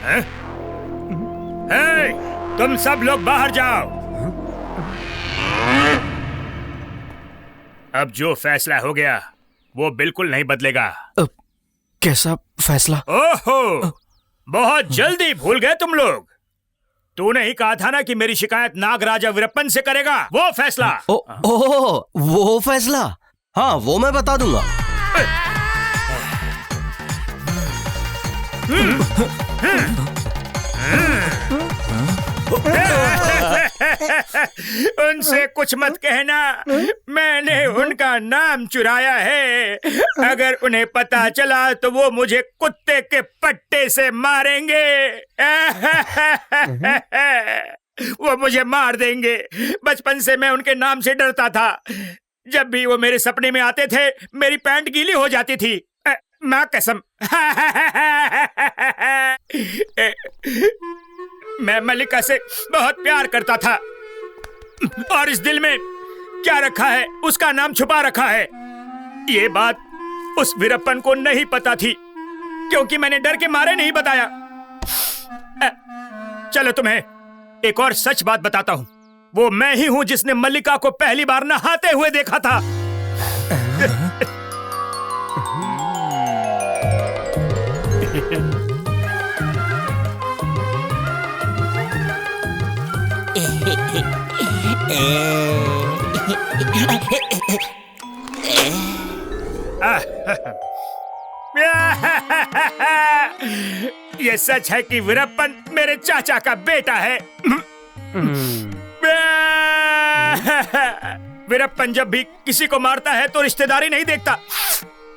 हे, तुम सब लोग बाहर जाओ। अब जो फैसला हो गया वो बिल्कुल नहीं बदलेगा। कैसा फैसला? ओहो, बहुत जल्दी भूल गए तुम लोग। तूने ही कहा था ना कि मेरी शिकायत नागराजा वीरप्पन से करेगा। वो फैसला। वो फैसला? हाँ, वो मैं बता दूंगा। उनसे कुछ मत कहना, मैंने उनका नाम चुराया है। अगर उन्हें पता चला तो वो मुझे कुत्ते के पट्टे से मारेंगे। वो मुझे मार देंगे। बचपन से मैं उनके नाम से डरता था। जब भी वो मेरे सपने में आते थे मेरी पैंट गीली हो जाती थी। माँ कसम। मैं मल्लिका से बहुत प्यार करता था और इस दिल में क्या रखा है उसका नाम छुपा रखा है। ये बात उस वीरप्पन को नहीं पता थी क्योंकि मैंने डर के मारे नहीं बताया। चलो तुम्हें एक और सच बात बताता हूँ। वो मैं ही हूँ जिसने मल्लिका को पहली बार नहाते हुए देखा था। ये सच है कि वीरप्पन मेरे चाचा का बेटा है। वीरप्पन जब भी किसी को मारता है तो रिश्तेदारी नहीं देखता।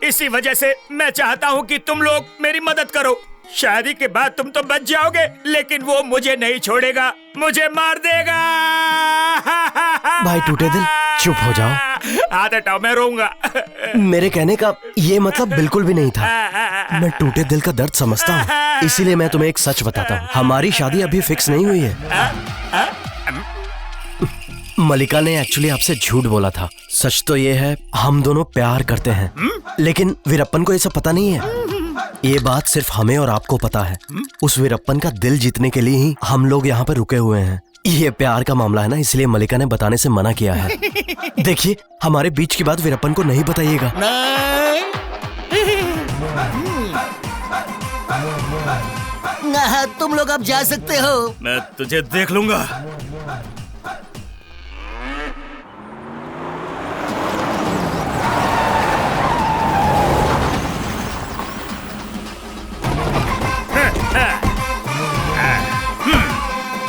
इसी वजह से मैं चाहता हूँ कि तुम लोग मेरी मदद करो। शादी के बाद तुम तो बच जाओगे लेकिन वो मुझे नहीं छोड़ेगा, मुझे मार देगा। भाई टूटे दिल, चुप हो जाओ। हाथ हटाओ, मैं रोऊंगा। मेरे कहने का ये मतलब बिल्कुल भी नहीं था। मैं टूटे दिल का दर्द समझता हूँ, इसीलिए मैं तुम्हें एक सच बताता हूँ। हमारी शादी अभी फिक्स नहीं हुई है। मल्लिका ने एक्चुअली आपसे झूठ बोला था। सच तो ये है हम दोनों प्यार करते हैं, लेकिन वीरप्पन को ये सब पता नहीं है। ये बात सिर्फ हमें और आपको पता है। उस वीरप्पन का दिल जीतने के लिए ही हम लोग यहाँ पे रुके हुए हैं। ये प्यार का मामला है ना, इसलिए मल्लिका ने बताने से मना किया है। देखिए, हमारे बीच की बात वीरप्पन को नहीं बताइएगा। तुम लोग अब जा सकते हो। मैं तुझे देख लूंगा।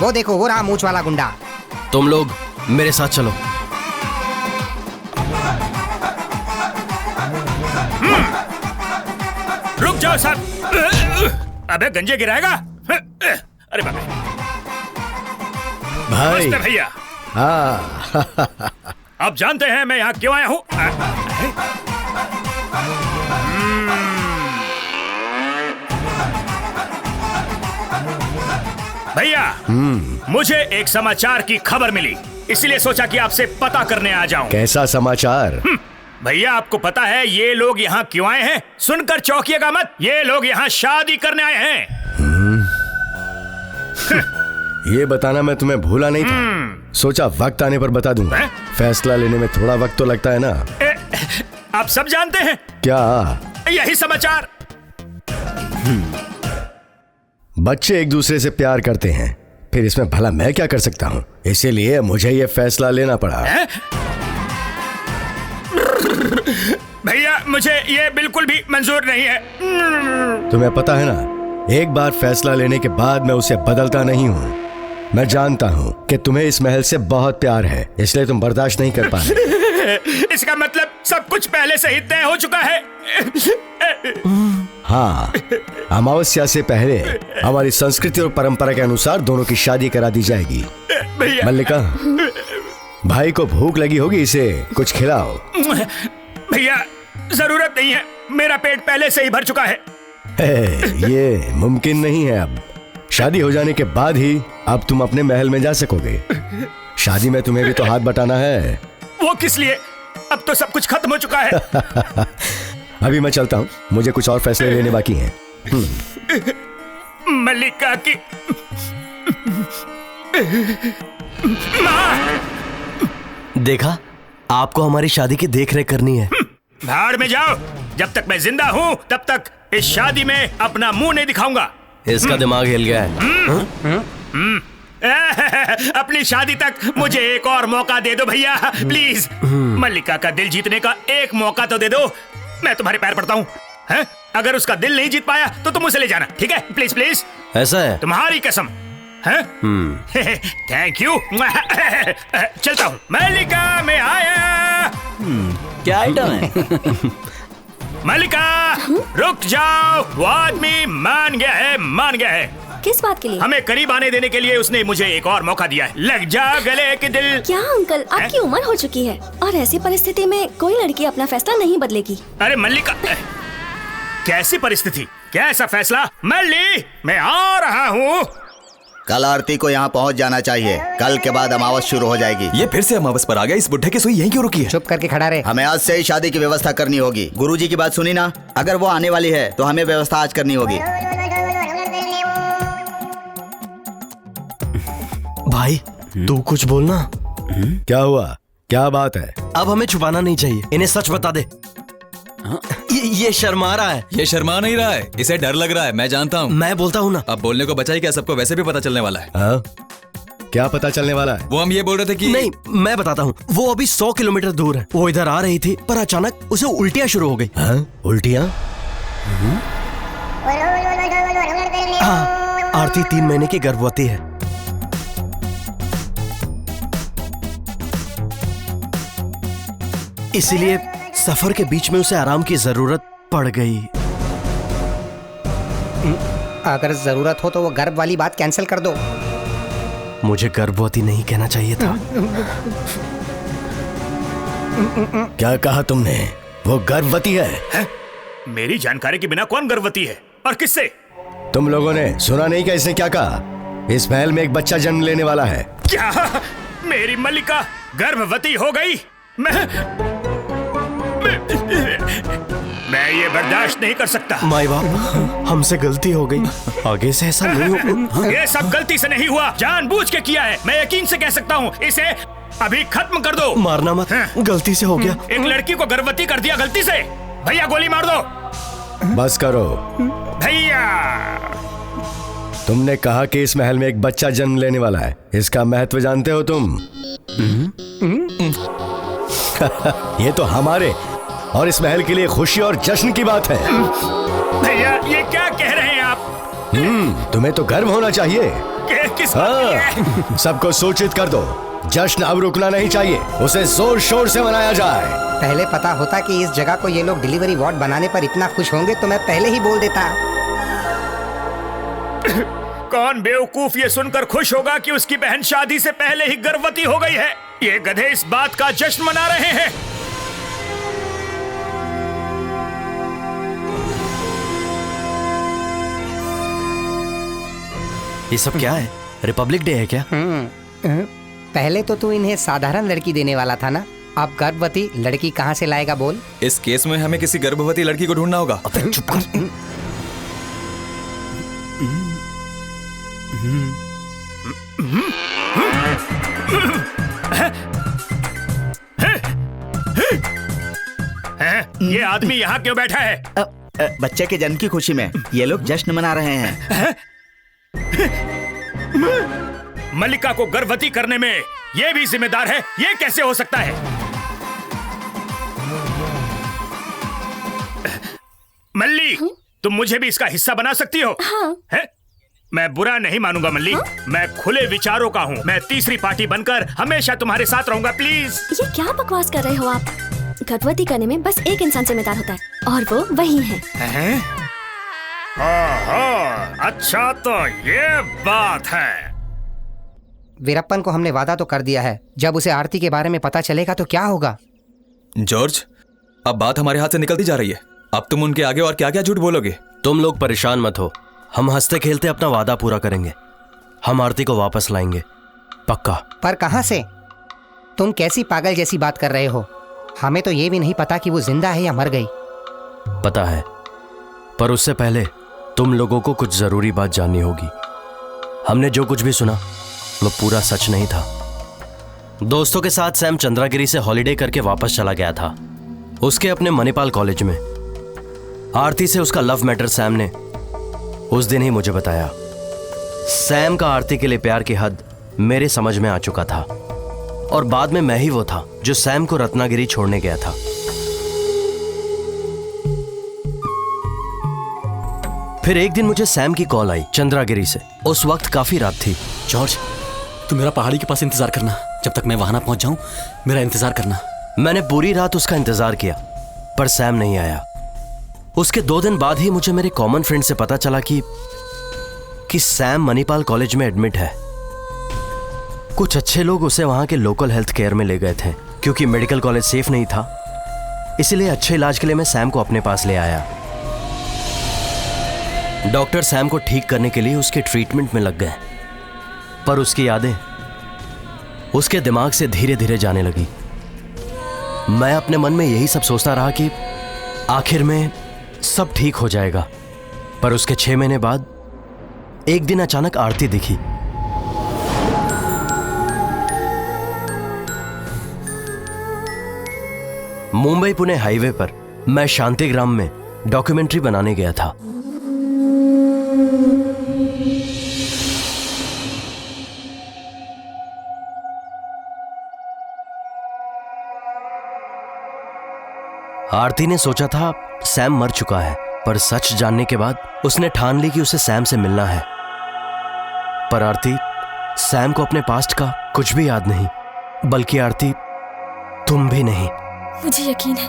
वो देखो, वो रहा मूंछ वाला गुंडा। तुम लोग मेरे साथ चलो। रुक जाओ साहब। अबे गंजे गिराएगा। अरे बाप रे। भाई। नमस्ते भैया। हाँ। आप जानते हैं मैं यहाँ क्यों आया हूँ? भैया, मुझे एक समाचार की खबर मिली, इसलिए सोचा कि आपसे पता करने आ जाऊं। कैसा समाचार? भैया, आपको पता है ये लोग यहाँ क्यों आए हैं? सुनकर चौंकिएगा मत। ये लोग यहाँ शादी करने आए हैं। ये बताना मैं तुम्हें भूला नहीं था। सोचा वक्त आने पर बता दूंगा। फैसला लेने में थोड़ा वक्त तो लगता है ना। आप सब जानते हैं क्या? यही समाचार। बच्चे एक दूसरे से प्यार करते हैं, फिर इसमें भला मैं क्या कर सकता हूँ? इसीलिए मुझे ये फैसला लेना पड़ा। भैया, मुझे ये बिल्कुल भी मंजूर नहीं है। तुम्हें पता है ना, एक बार फैसला लेने के बाद मैं उसे बदलता नहीं हूँ। मैं जानता हूँ कि तुम्हें इस महल से बहुत प्यार है, इसलिए तुम बर्दाश्त नहीं कर पाए। इसका मतलब सब कुछ पहले से ही तय हो चुका है। हाँ, अमावस्या से पहले हमारी संस्कृति और परंपरा के अनुसार दोनों की शादी करा दी जाएगी। मल्लिका, भाई को भूख लगी होगी, इसे कुछ खिलाओ। भैया जरूरत नहीं है, मेरा पेट पहले से ही भर चुका है। ये मुमकिन नहीं है। अब शादी हो जाने के बाद ही अब तुम अपने महल में जा सकोगे। शादी में तुम्हें भी तो हाथ बटाना है। वो किस लिए? अब तो सब कुछ खत्म हो चुका है। अभी मैं चलता हूँ, मुझे कुछ और फैसले लेने बाकी हैं। मल्लिका की माँ! देखा, आपको हमारी शादी की देखरेख करनी है। भाड़ में जाओ, जब तक मैं जिंदा हूँ तब तक इस शादी में अपना मुंह नहीं दिखाऊंगा। इसका दिमाग हिल गया है। अपनी शादी तक मुझे एक और मौका दे दो भैया, प्लीज। मल्लिका का दिल जीतने का एक मौका तो दे दो। मैं तुम्हारे पैर पड़ता हूँ। अगर उसका दिल नहीं जीत पाया तो तुम उसे ले जाना, ठीक है? Please please. ऐसा है? तुम्हारी कसम। Thank you. चलता हूँ। मल्लिका मैं आया। क्या आइटम है? मल्लिका रुक जाओ, वो आदमी मान गया है, मान गया है। किस बात के लिए? हमें करीब आने देने के लिए उसने मुझे एक और मौका दिया है। लग जा गले के दिल। क्या अंकल, आपकी उम्र हो चुकी है और ऐसी परिस्थिति में कोई लड़की अपना फैसला नहीं बदलेगी। अरे मल्लिका, कैसी परिस्थिति, कैसा फैसला? मल्ली मैं आ रहा हूँ। कल आरती को यहाँ पहुँच जाना चाहिए। कल के बाद अमावस शुरू हो जाएगी। ये फिर से अमावस पर आ गया। इस बुढ़े की सुई यहीं क्यों रुकी है? चुप करके खड़ा रहे। हमें आज से ही शादी की व्यवस्था करनी होगी। गुरुजी की बात सुनी ना? अगर वो आने वाली है तो हमें व्यवस्था आज करनी होगी। भाई तू कुछ बोलना। क्या हुआ? क्या बात है? अब हमें छुपाना नहीं चाहिए, इन्हें सच बता दे। ये शर्मा रहा है। ये शर्मा नहीं रहा है, इसे डर लग रहा है। मैं जानता हूँ। मैं बोलता हूँ ना। अब बोलने को बचा ही क्या, सबको वैसे भी पता चलने वाला है। हाँ? क्या पता चलने वाला है? वो हम ये बोल रहे थे कि नहीं, मैं बताता हूँ। वो अभी 100 किलोमीटर दूर है। वो इधर आ रही थी पर अचानक उसे उल्टियाँ शुरू हो गई। हाँ? उल्टियाँ? हाँ, आरती 3 महीने की गर्भवती है। इसीलिए सफर के बीच में उसे आराम की जरूरत पड़ गई। अगर जरूरत हो तो वो गर्भ वाली बात कैंसिल कर दो। मुझे गर्भवती नहीं कहना चाहिए था। क्या कहा तुमने? वो गर्भवती है? मेरी जानकारी के बिना कौन गर्भवती है और किससे? तुम लोगों ने सुना नहीं क्या इसने क्या कहा? इस महल में एक बच्चा जन्म लेने वाला है। क्या मेरी मल्लिका गर्भवती हो गई? मैं ये बर्दाश्त नहीं कर सकता। माई बाप, हमसे गलती हो गई, आगे से ऐसा नहीं होगा। ये सब गलती से नहीं हुआ, जानबूझ के किया है। मैं यकीन से कह सकता हूँ, इसे अभी खत्म कर दो। मारना मत, गलती से हो गया। एक लड़की को गर्भवती कर दिया गलती से। भैया गोली मार दो। बस करो भैया। तुमने कहा कि इस महल में एक बच्चा जन्म लेने वाला है। इसका महत्व जानते हो तुम? ये तो हमारे और इस महल के लिए खुशी और जश्न की बात है। भैया ये क्या कह रहे हैं आप? तुम्हें तो गर्व होना चाहिए। किस बात की है? सबको सूचित कर दो, जश्न अब रुकना नहीं चाहिए, उसे जोर शोर से मनाया जाए। पहले पता होता कि इस जगह को ये लोग डिलीवरी वार्ड बनाने पर इतना खुश होंगे तो मैं पहले ही बोल देता। कौन बेवकूफ ये सुनकर खुश होगा कि उसकी बहन शादी से पहले ही गर्भवती हो गई है? ये गधे इस बात का जश्न मना रहे हैं। ये सब क्या है? रिपब्लिक डे है क्या? पहले तो तू इन्हें साधारण लड़की देने वाला था ना, अब गर्भवती लड़की कहाँ से लाएगा बोल? इस केस में हमें किसी गर्भवती लड़की को ढूंढना होगा। अबे चुप कर। ये आदमी यहाँ क्यों बैठा है? बच्चे के जन्म की खुशी में ये लोग जश्न मना रहे हैं। मल्लिका को गर्भवती करने में ये भी जिम्मेदार है? ये कैसे हो सकता है? मल्ली, तुम मुझे भी इसका हिस्सा बना सकती हो? हाँ। है? मैं बुरा नहीं मानूंगा मल्ली। मैं खुले विचारों का हूँ। मैं तीसरी पार्टी बनकर हमेशा तुम्हारे साथ रहूंगा, प्लीज। ये क्या बकवास कर रहे हो आप? गर्भवती करने में बस एक इंसान जिम्मेदार होता है और वो वही है। ओहो, अच्छा तो ये बात है। वीरप्पन को हमने वादा तो कर दिया है, जब उसे आरती के बारे में पता चलेगा तो क्या होगा? जॉर्ज, अब बात हमारे हाथ से निकलती जा रही है। अब तुम उनके आगे और क्या क्या झूठ बोलोगे? तुम लोग परेशान मत हो, हम हंसते खेलते अपना वादा पूरा करेंगे। हम आरती को वापस लाएंगे, पक्का। पर कहां से? तुम कैसी पागल जैसी बात कर रहे हो? हमें तो ये भी नहीं पता कि वो जिंदा है या मर गई। पता है, पर उससे पहले तुम लोगों को कुछ जरूरी बात जाननी होगी। हमने जो कुछ भी सुना वो पूरा सच नहीं था। दोस्तों के साथ सैम चंद्रागिरी से हॉलिडे करके वापस चला गया था, उसके अपने मणिपाल कॉलेज में। आरती से उसका लव मैटर सैम ने उस दिन ही मुझे बताया। सैम का आरती के लिए प्यार की हद मेरे समझ में आ चुका था, और बाद में मैं ही वो था जो सैम को रत्नागिरी छोड़ने गया था। फिर एक दिन मुझे सैम की कॉल आई चंद्रागिरी से। उस वक्त काफी रात थी। जॉर्ज, तुम मेरा पहाड़ी के पास इंतजार करना, जब तक मैं वहां ना पहुंच जाऊं मेरा इंतजार करना। मैंने पूरी रात उसका इंतजार किया, पर सैम नहीं आया। उसके 2 दिन बाद ही मुझे मेरे कॉमन फ्रेंड से पता चला कि सैम मणिपाल कॉलेज में एडमिट है। कुछ अच्छे लोग उसे वहां के लोकल हेल्थ केयर में ले गए थे, क्योंकि मेडिकल कॉलेज सेफ नहीं था। इसलिए अच्छे इलाज के लिए मैं सैम को अपने पास ले आया। डॉक्टर सैम को ठीक करने के लिए उसके ट्रीटमेंट में लग गए, पर उसकी यादें उसके दिमाग से धीरे धीरे जाने लगी। मैं अपने मन में यही सब सोचता रहा कि आखिर में सब ठीक हो जाएगा। पर उसके 6 महीने बाद एक दिन अचानक आरती दिखी। मुंबई पुणे हाईवे पर मैं शांतिग्राम में डॉक्यूमेंट्री बनाने गया था। आरती ने सोचा था सैम मर चुका है, पर सच जानने के बाद उसने ठान ली कि उसे सैम से मिलना है। पर आरती, सैम को अपने पास्ट का कुछ भी याद नहीं, बल्कि आरती तुम भी नहीं। मुझे यकीन है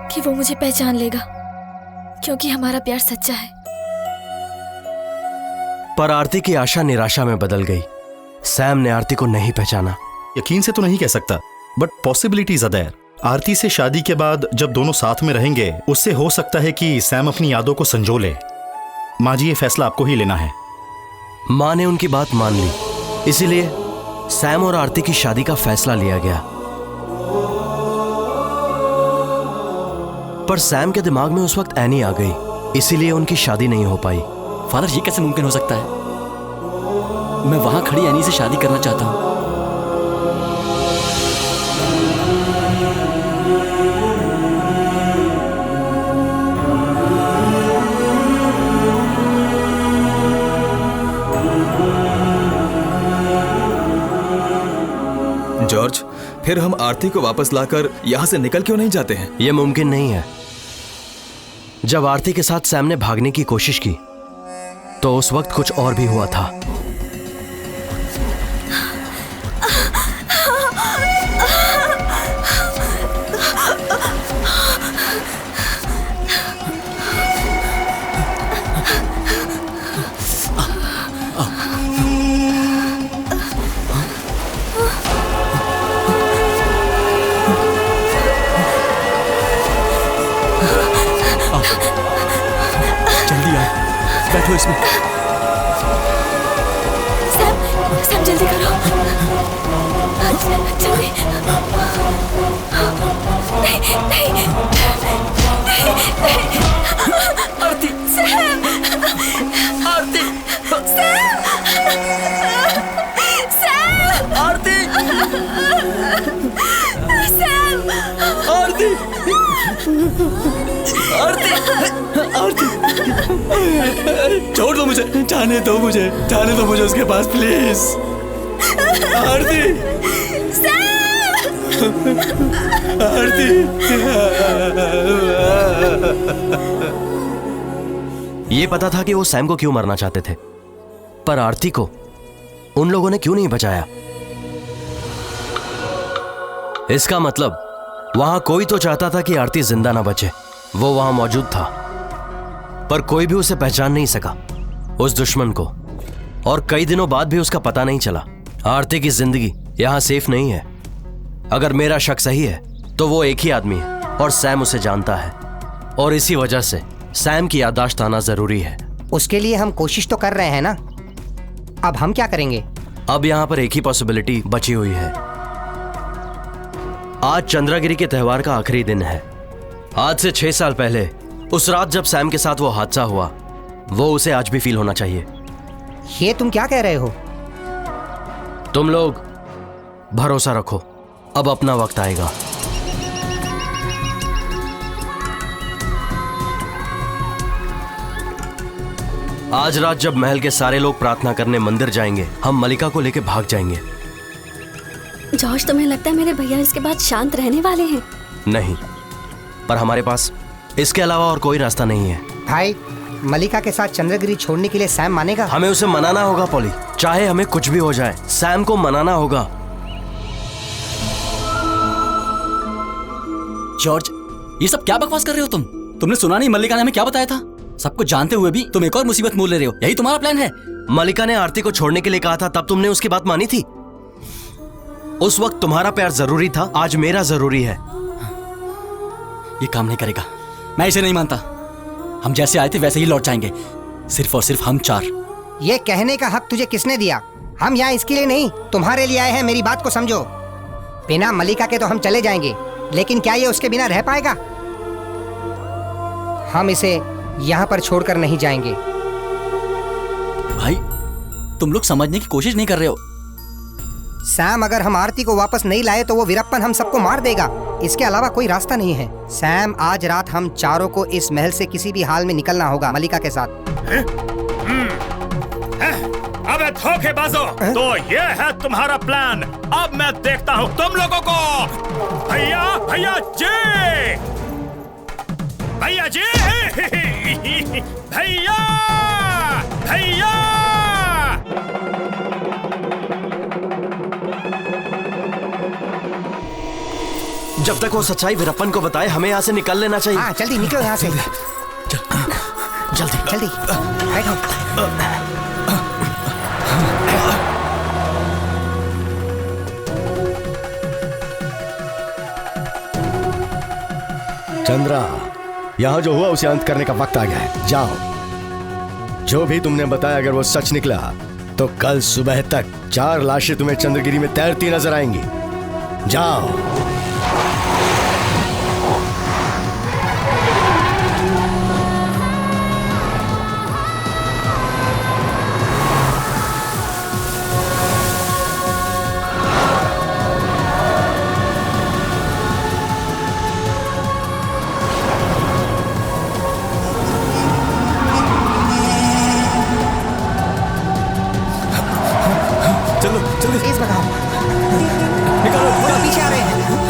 कि वो मुझे पहचान लेगा, क्योंकि हमारा प्यार सच्चा है। पर आरती की आशा निराशा में बदल गई। सैम ने आरती को नहीं पहचाना। यकीन से तो नहीं कह सकता, बट पॉसिबिलिटीज आर देयर। आरती से शादी के बाद जब दोनों साथ में रहेंगे, उससे हो सकता है कि सैम अपनी यादों को संजो ले। माँ जी, ये फैसला आपको ही लेना है। माँ ने उनकी बात मान ली, इसीलिए सैम और आरती की शादी का फैसला लिया गया। पर सैम के दिमाग में उस वक्त एनी आ गई, इसीलिए उनकी शादी नहीं हो पाई। फादर, ये कैसे मुमकिन हो सकता है? मैं वहां खड़ी एनी से शादी करना चाहता हूं। जॉर्ज, फिर हम आरती को वापस लाकर यहाँ से निकल क्यों नहीं जाते हैं? यह मुमकिन नहीं है। जब आरती के साथ सैम ने भागने की कोशिश की तो उस वक्त कुछ और भी हुआ था। बैठो इसमें। सैम जल्दी करो, जल्दी। नहीं, आरती, सैम, आरती, सैम, सैम, आरती, सैम, आरती, आरती, आरती, छोड़ दो मुझे, जाने दो मुझे उसके पास, प्लीज। आरती, आरती। ये पता था कि वो सैम को क्यों मरना चाहते थे, पर आरती को उन लोगों ने क्यों नहीं बचाया? इसका मतलब वहां कोई तो चाहता था कि आरती जिंदा ना बचे। वो वहां मौजूद था, पर कोई भी उसे पहचान नहीं सका, उस दुश्मन को। और कई दिनों बाद भी उसका पता नहीं चला। आरती की जिंदगी यहाँ सेफ नहीं है। अगर मेरा शक सही है तो वो एक ही आदमी है और सैम उसे जानता है, और इसी वजह से सैम की याददाश्त आना जरूरी है। उसके लिए हम कोशिश तो कर रहे हैं ना, अब हम क्या करेंगे? अब यहाँ पर एक ही पॉसिबिलिटी बची हुई है। आज चंद्रागिरी के त्योहार का आखिरी दिन है। आज से 6 साल पहले उस रात जब सैम के साथ वो हादसा हुआ, वो उसे आज भी फील होना चाहिए। ये तुम क्या कह रहे हो? तुम लोग भरोसा रखो, अब अपना वक्त आएगा। आज रात जब महल के सारे लोग प्रार्थना करने मंदिर जाएंगे, हम मलिका को लेके भाग जाएंगे। जॉर्ज, तुम्हें लगता है मेरे भैया इसके बाद शांत रहने वाले हैं? नहीं, पर हमारे पास इसके अलावा और कोई रास्ता नहीं है। भाई, मलिका के साथ चंद्रगिरी छोड़ने के लिए सैम मानेगा? हमें उसे मनाना होगा पॉली, चाहे हमें कुछ भी हो जाए, सैम को मनाना होगा। जॉर्ज, ये सब क्या बकवास कर रहे हो तुम? तुमने सुना नहीं मल्लिका ने हमें क्या बताया था? सब कुछ जानते हुए भी तुम एक और मुसीबत मोल ले रहे हो। यही तुम्हारा प्लान है? मलिका ने आरती को छोड़ने के लिए कहा था, तब तुमने उसकी बात मानी थी। उस वक्त तुम्हारा प्यार जरूरी था, आज मेरा जरूरी है। ये काम नहीं करेगा, मैं इसे नहीं मानता। हम जैसे आए थे वैसे ही लौट जाएंगे, सिर्फ और सिर्फ हम 4। ये कहने का हक तुझे किसने दिया? हम यहाँ इसके लिए नहीं, तुम्हारे लिए आए हैं। मेरी बात को समझो। बिना मलिका के तो हम चले जाएंगे, लेकिन क्या ये उसके बिना रह पाएगा? हम इसे यहाँ पर छोड़कर नहीं जाएंगे। भाई, तुम लोग समझने की कोशिश नहीं कर रहे हो। सैम, अगर हम आरती को वापस नहीं लाए तो वो वीरप्पन हम सबको मार देगा। इसके अलावा कोई रास्ता नहीं है। सैम, आज रात हम चारों को इस महल से किसी भी हाल में निकलना होगा मलिका के साथ। अबे धोखेबाजों, तो ये है तुम्हारा प्लान। अब मैं देखता हूँ तुम लोगों को। भैया, भैया जी, भैया जी, भैया, भैया। जब तक वो सच्चाई वीरप्पन को बताए, हमें यहाँ से निकल लेना चाहिए। हाँ, जल्दी निकलो यहाँ से। जल्दी जल्दी बैठो। चंद्रा, यहाँ जो हुआ उसे अंत करने का वक्त आ गया है। जाओ। जो भी तुमने बताया अगर वो सच निकला तो कल सुबह तक 4 लाशें तुम्हें चंद्रगिरी में तैरती नजर आएंगी। जाओ। तेज भगाओ। निकालो, पीछे आ रहे हैं।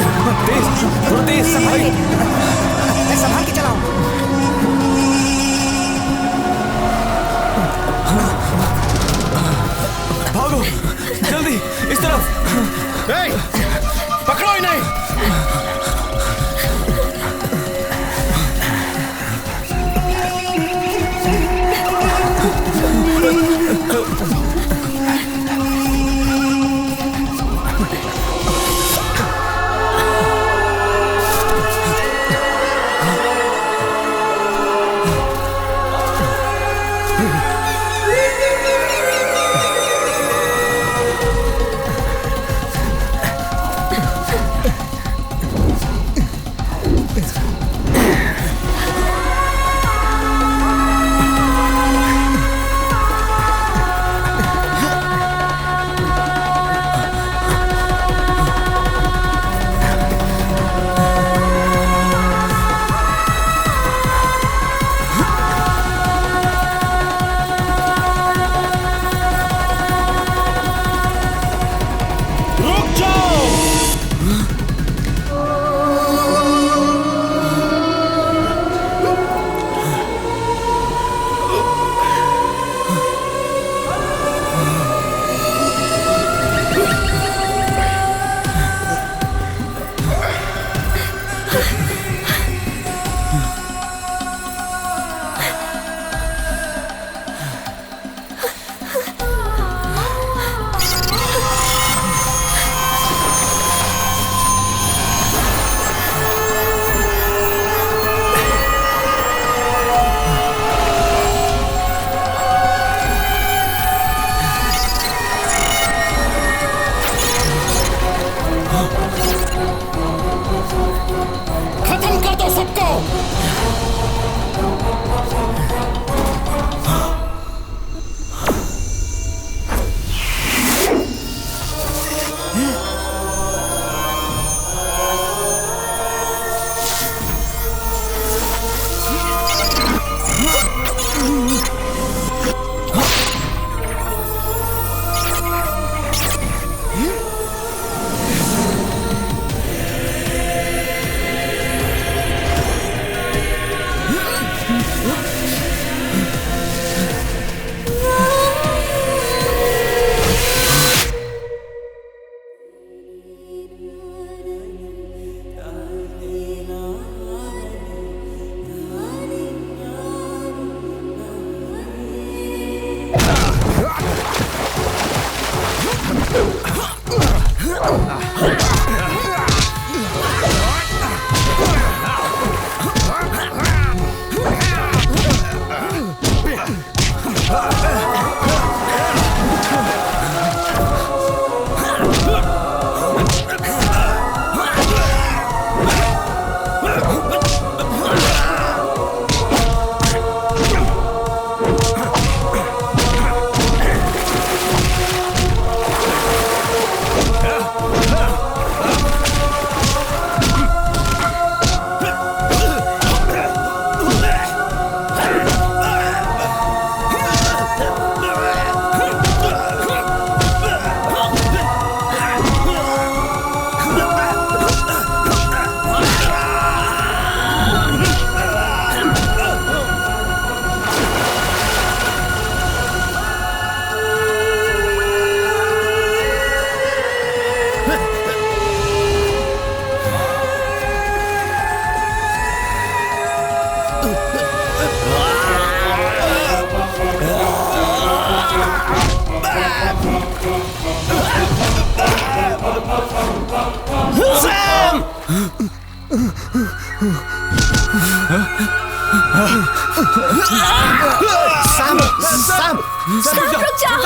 सैम, सैम, सैम, रुक जाओ।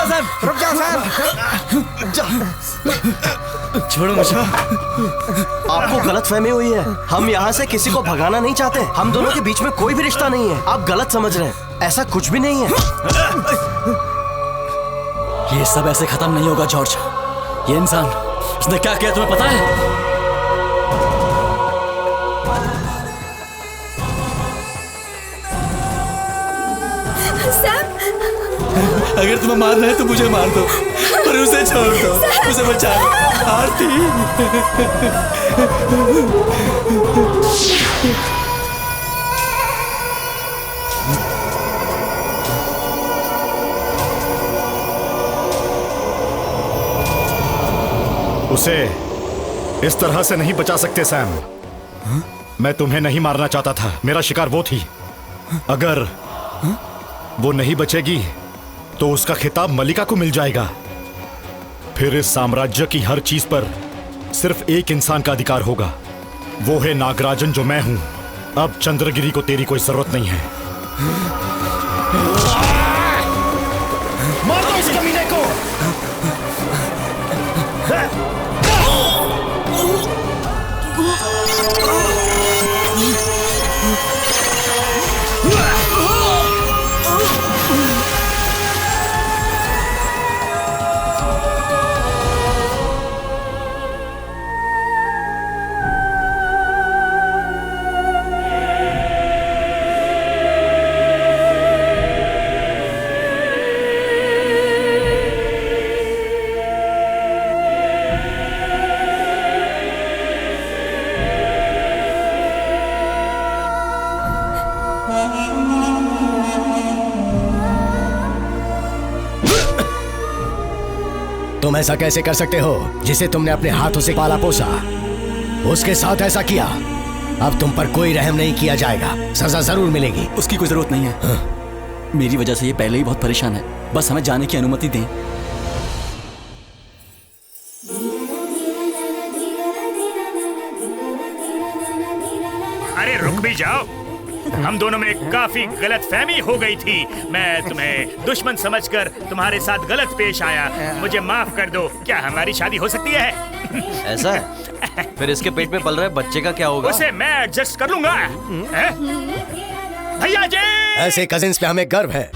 रुक जाओ सैम। छोड़ो मुझे। आपको गलतफहमी हुई है। हम यहाँ से किसी को भगाना नहीं चाहते। हम दोनों के बीच में कोई भी रिश्ता नहीं है। आप गलत समझ रहे हैं। ऐसा कुछ भी नहीं है। ये सब ऐसे खत्म नहीं होगा जॉर्ज। ये इंसान, उसने क्या किया तुम्हें पता है? अगर तुम्हें मारना है तो मुझे मार दो, पर उसे छोड़ दो, उसे बचा लो। आरती। उसे इस तरह से नहीं बचा सकते सैम। मैं तुम्हें नहीं मारना चाहता था। मेरा शिकार वो थी। अगर वो नहीं बचेगी तो उसका खिताब मलिका को मिल जाएगा। फिर इस साम्राज्य की हर चीज पर सिर्फ एक इंसान का अधिकार होगा। वो है नागराजन, जो मैं हूं। अब चंद्रगिरी को तेरी कोई जरूरत नहीं है। मार दो इस कमीने को। तुम ऐसा कैसे कर सकते हो जिसे तुमने अपने हाथों से पाला पोसा? उसके साथ ऐसा किया। अब तुम पर कोई रहम नहीं किया जाएगा। सजा जरूर मिलेगी। उसकी कोई जरूरत नहीं है। हाँ। मेरी वजह से ये पहले ही बहुत परेशान है। बस हमें जाने की अनुमति दें। अरे रुक भी जाओ। हम दोनों में काफी गलतफहमी हो गई थी। मैं तुम्हें दुश्मन समझकर तुम्हारे साथ गलत पेश आया। मुझे माफ कर दो। क्या हमारी शादी हो सकती है? ऐसा है? फिर इसके पेट में पल रहे बच्चे का क्या होगा? उसे मैं एडजस्ट कर लूंगा। भैया जी, ऐसे कजिन्स पे हमें गर्व है।